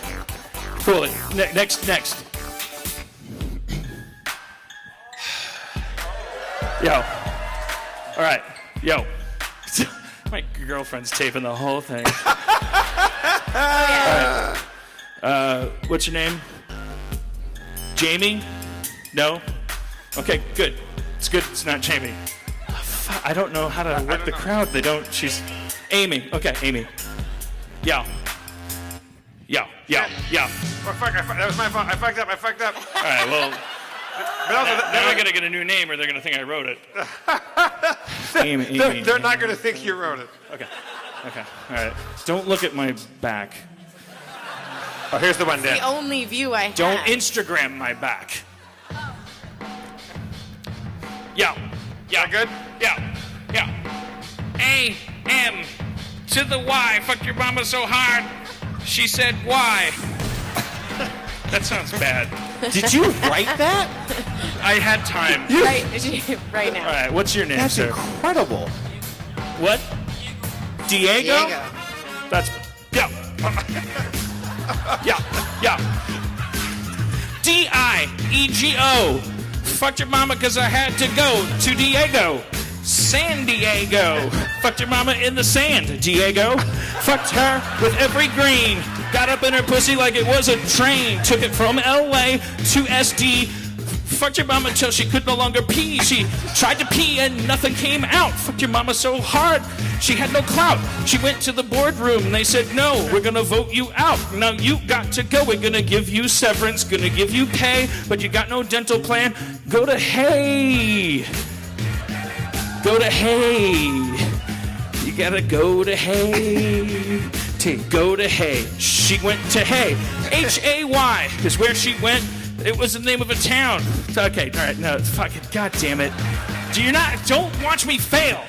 Cool. Next. Yo. All right. Yo. My girlfriend's taping the whole thing. All right. What's your name? Jamie? No? Okay, good. It's good it's not Jamie. I don't know how to work the crowd. They don't. She's Amy. Okay, Amy. Yo. Oh, fuck, that was my fault. I fucked up. All right, well, But also, now I gotta get a new name or they're gonna think I wrote it. Amy. they're not going to think you wrote it. Okay, all right. Don't look at my back. Oh, here's the one, Dan. The only view I have. Don't Instagram my back. Yo. Good? Yeah. A-M to the Y. Fuck your mama so hard. She said why. That sounds bad. Did you write that? I had time. Right now. All right, what's your name, That's sir? incredible. What? Diego? Diego. That's... Yeah. D-I-E-G-O. Fucked your mama because I had to go to Diego. San Diego. Fucked your mama in the sand, Diego. Fucked her with every green. Got up in her pussy like it was a train. Took it from L.A. to SD. Fucked your mama until she could no longer pee. She tried to pee and nothing came out. Fucked your mama so hard she had no clout. She went to the boardroom and they said, no, we're gonna vote you out. Now you got to go. We're gonna give you severance, gonna give you pay, but you got no dental plan. Go to Hay. Go to Hay. You gotta go to Hay. Go to Hay. She went to Hay. H-A-Y is where she went. It was the name of a town. Okay, all right, no, fucking, god damn it. Don't watch me fail.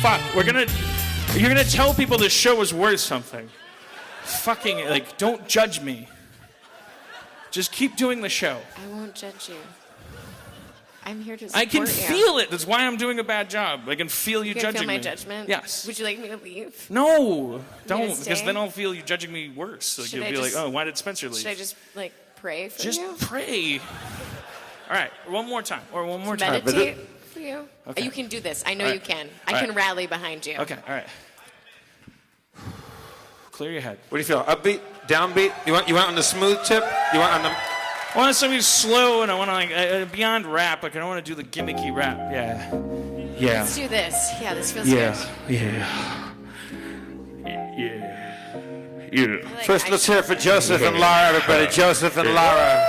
Fuck, you're gonna tell people this show is worth something. Fucking, don't judge me. Just keep doing the show. I won't judge you. I'm here to support I can you. feel it. That's why I'm doing a bad job. I can feel you You can judging feel my me. judgment? Yes. Would you like me to leave? No, don't, stay? because then I'll feel you judging me worse. Should You'll I be just- like, oh, why did Spencer leave? Should I just pray for Just you? pray. All right, one more time. Meditate for you? Okay. You can do this. I know All right. you can. All I can right. rally behind you. Okay, all right. Clear your head. What do you feel? Upbeat? Downbeat? You want on the smooth tip? You want on the... I want something slow, and I want to beyond rap. I don't want to do the gimmicky rap. Yeah. Let's do this. Yeah, this feels good. Yeah. First, let's hear it for Joseph and Laura, everybody. Joseph and Laura.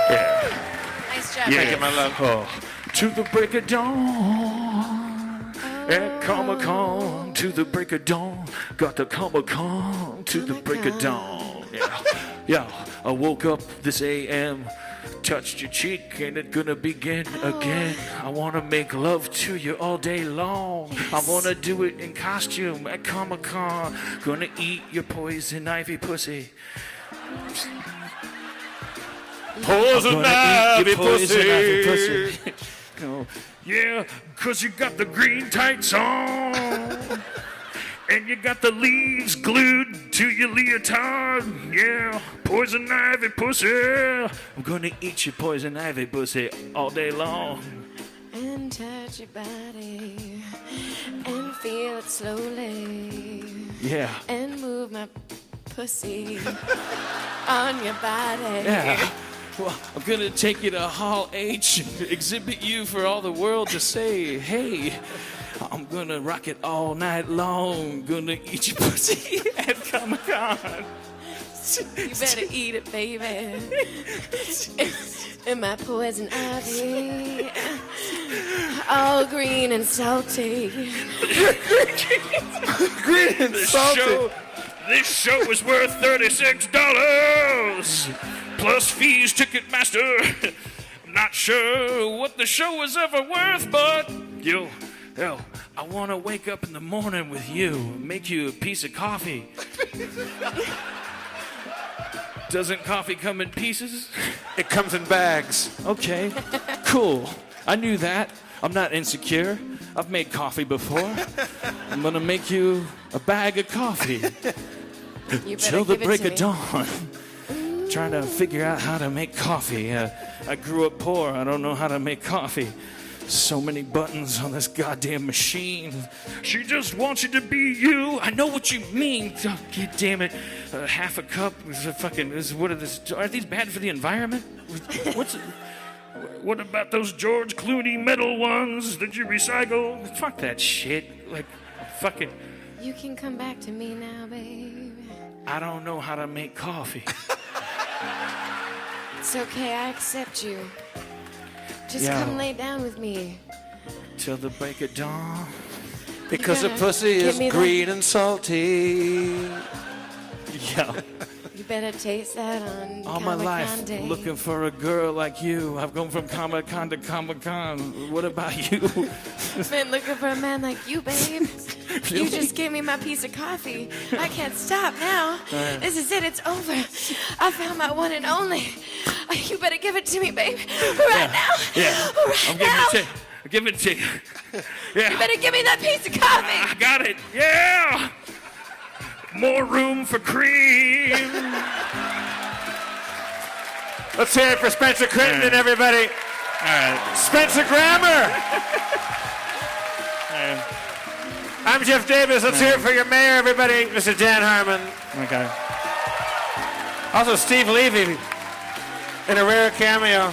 Nice job. Thank you, my love. To the break of dawn at Comic-Con. To the break of dawn, got the Comic-Con. To the break of dawn. Yeah. I woke up this AM, touched your cheek, and it's gonna begin again. I wanna make love to you all day long. I wanna do it in costume at Comic-Con. Gonna eat your poison ivy pussy. Poison ivy pussy. Oh, yeah, 'cause you got the green tights on. And you got the leaves glued to your leotard. Yeah, poison ivy pussy. I'm gonna eat your poison ivy pussy all day long. And touch your body and feel it slowly. Yeah. And move my pussy on your body. Yeah. Well, I'm gonna take you to Hall H and exhibit you for all the world to say, hey, I'm gonna rock it all night long. Gonna eat your pussy at Comic-Con. You better eat it, baby. And my poison ivy, all green and salty. Green and salty. This show is worth $36 plus fees, Ticketmaster. I'm not sure what the show was ever worth, but I want to wake up in the morning with you, make you a piece of coffee. Doesn't coffee come in pieces? It comes in bags. Okay, cool. I knew that. I'm not insecure. I've made coffee before. I'm gonna make you a bag of coffee. You Till the better give break it of to me. dawn. Trying to figure out how to make coffee. I grew up poor. I don't know how to make coffee. So many buttons on this goddamn machine. She just wants you to be you. I know what you mean. Oh, God damn it. Half a cup is a fucking. Are these bad for the environment? What about those George Clooney metal ones that you recycle? Fuck that shit. Like, fucking. You can come back to me now, babe. I don't know how to make coffee. It's okay, I accept you. Just Yeah. come lay down with me. Till the break of dawn. Because the gotta pussy give is me that- green and salty. Yeah. You better taste that on All my life, Comic-Con Day. looking for a girl like you. I've gone from Comic-Con to Comic-Con. What about you? Been looking for a man like you, babe. You Really? just gave me my piece of coffee. I can't stop now. This is it. It's over. I found my one and only. You better give it to me, babe. Right now. Yeah. Right I'm giving now. it to you. I'm giving it to you. Yeah. You better give me that piece of coffee. I got it. Yeah. More room for cream. Let's hear it for Spencer Crittenden, everybody. All right. Spencer Grammer. I'm Jeff Davis. Let's hear it for your mayor, everybody. Mr. Dan Harmon. Okay. Also, Steve Levy in a rare cameo.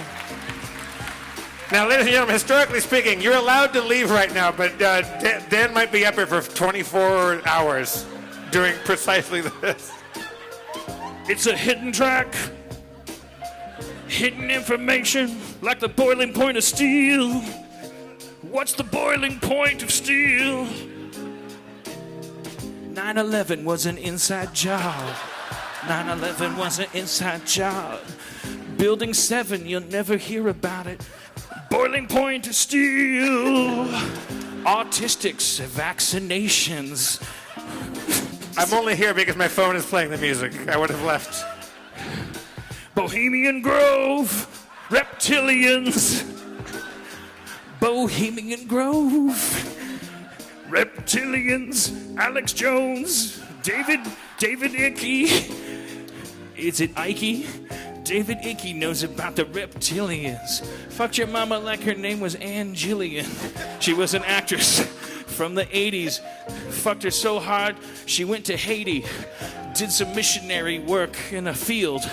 Now, ladies and gentlemen, historically speaking, you're allowed to leave right now, but Dan might be up here for 24 hours doing precisely this. It's a hidden track. Hidden information, like the boiling point of steel. What's the boiling point of steel? 9/11 was an inside job. 9/11 was an inside job. Building 7, you'll never hear about it. Boiling point of steel. Autistics, vaccinations. I'm only here because my phone is playing the music. I would have left. Bohemian Grove, reptilians. Bohemian Grove, reptilians. Alex Jones, David Icke. Is it Ike? David Icke knows about the reptilians. Fucked your mama like her name was Ann Gillian. She was an actress from the 80s. Fucked her so hard, she went to Haiti. Did some missionary work in a field.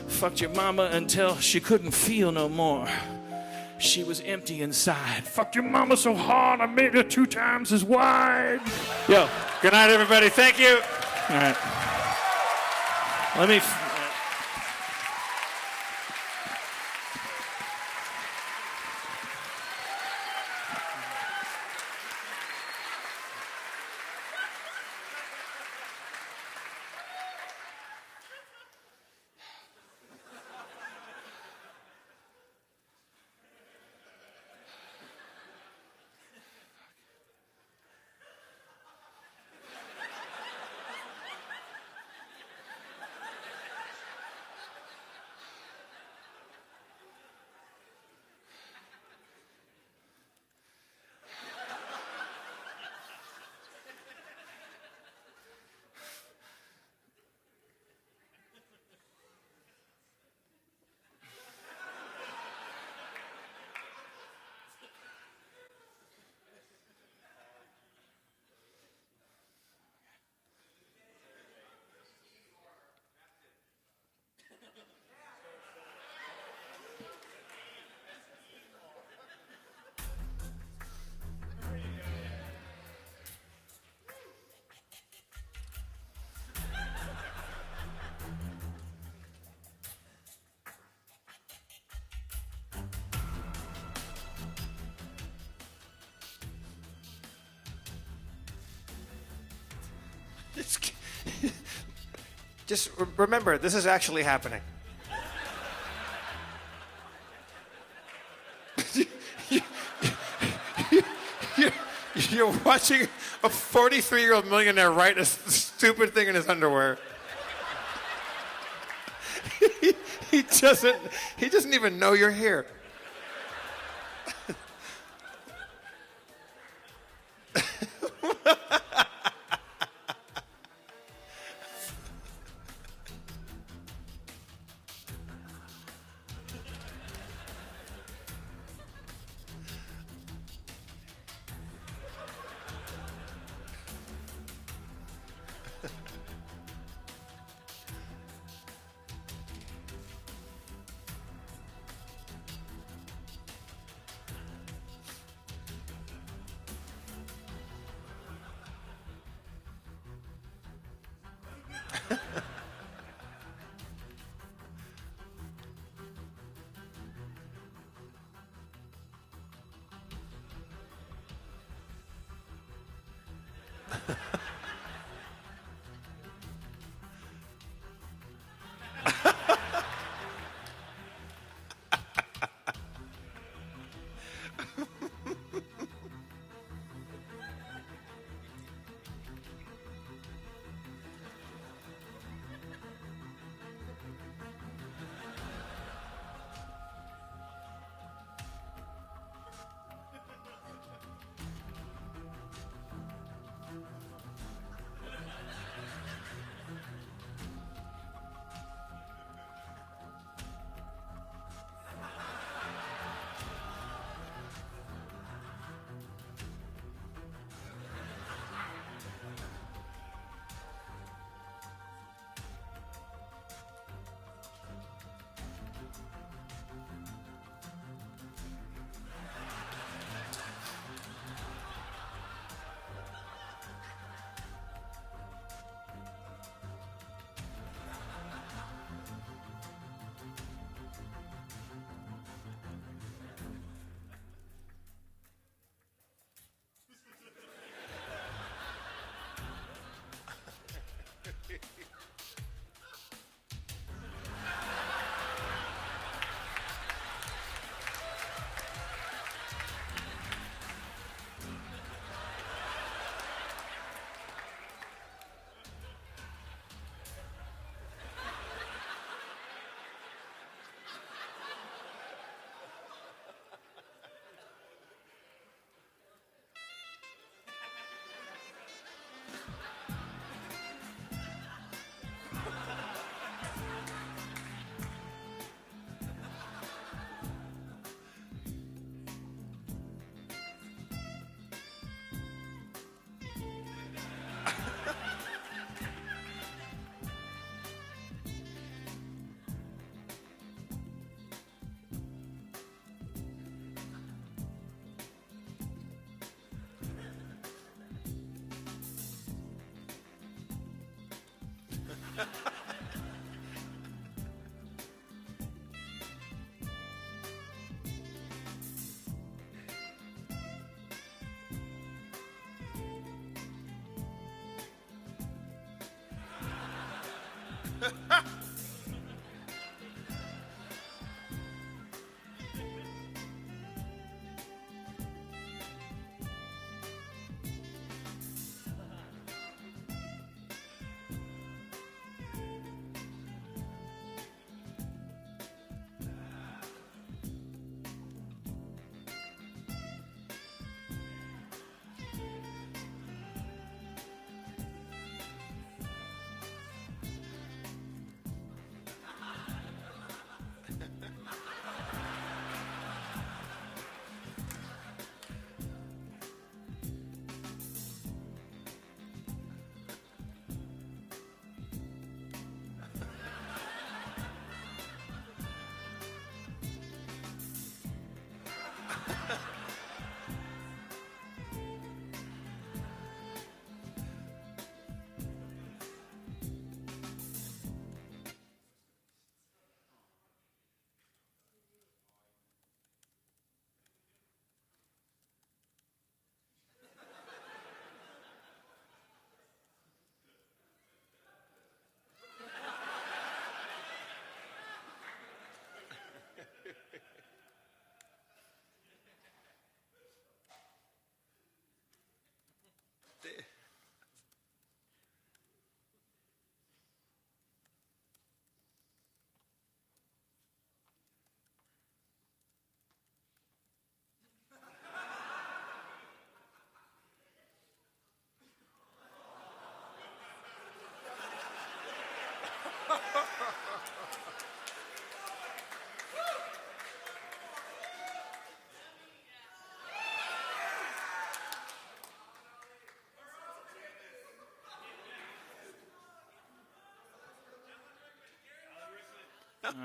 Fucked your mama until she couldn't feel no more. She was empty inside. Fucked your mama so hard I made her 2 times as wide. Yo, Good night, everybody. Thank you. all right. Let me. Just remember, this is actually happening. You're watching a 43-year-old millionaire write a stupid thing in his underwear. He doesn't even know you're here.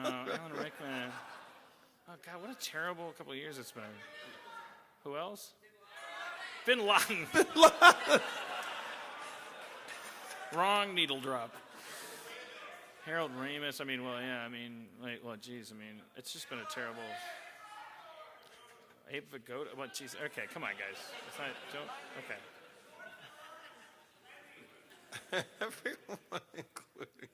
Alan Rickman. Oh, God, what a terrible couple of years it's been. Who else? Bin Laden. Wrong needle drop. Harold Ramis. Geez. It's just been a terrible. Abe Vigoda. What? Jeez. Okay, come on, guys. It's not. Don't. Okay. Everyone, including.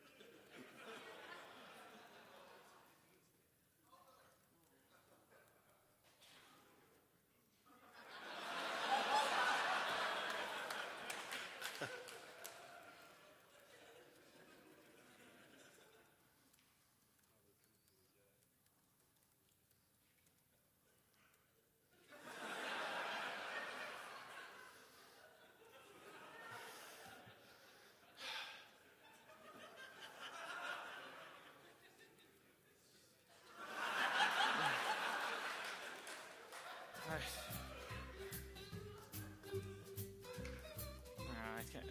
I can't.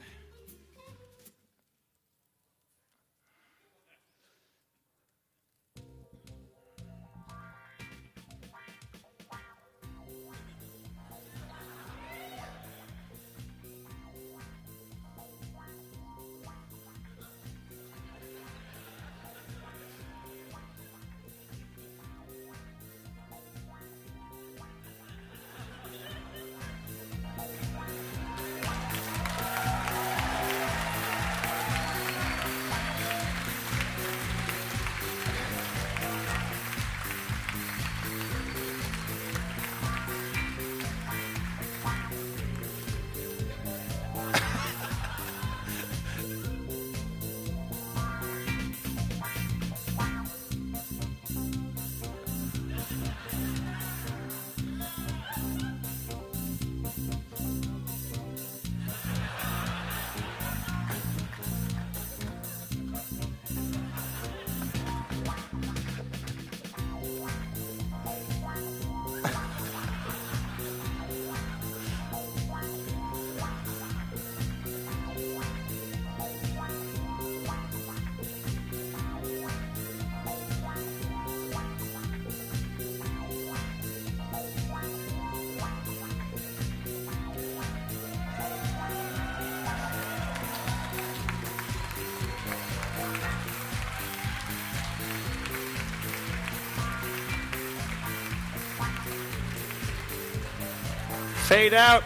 Fade out.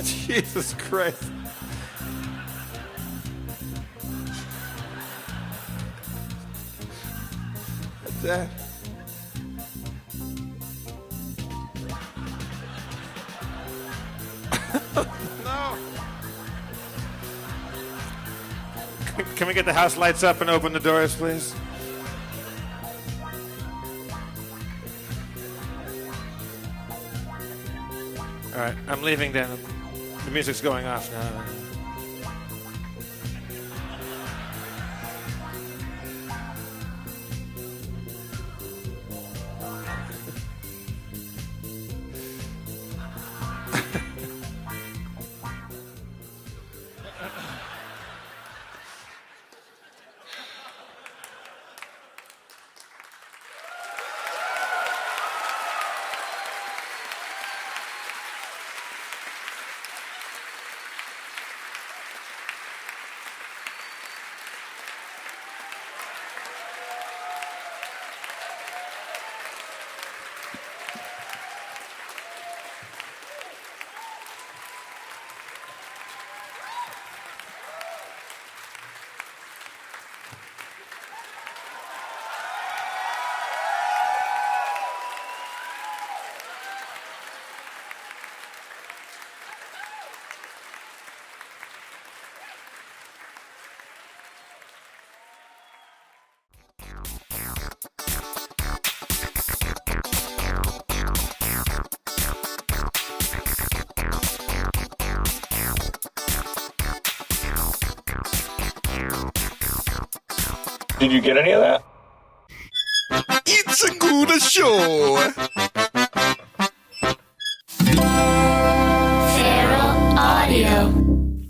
Jesus Christ. That. No. Can we get the house lights up and open the doors, please? All right, I'm leaving, Dan. The music's going off now. Did you get any of that? It's a good show.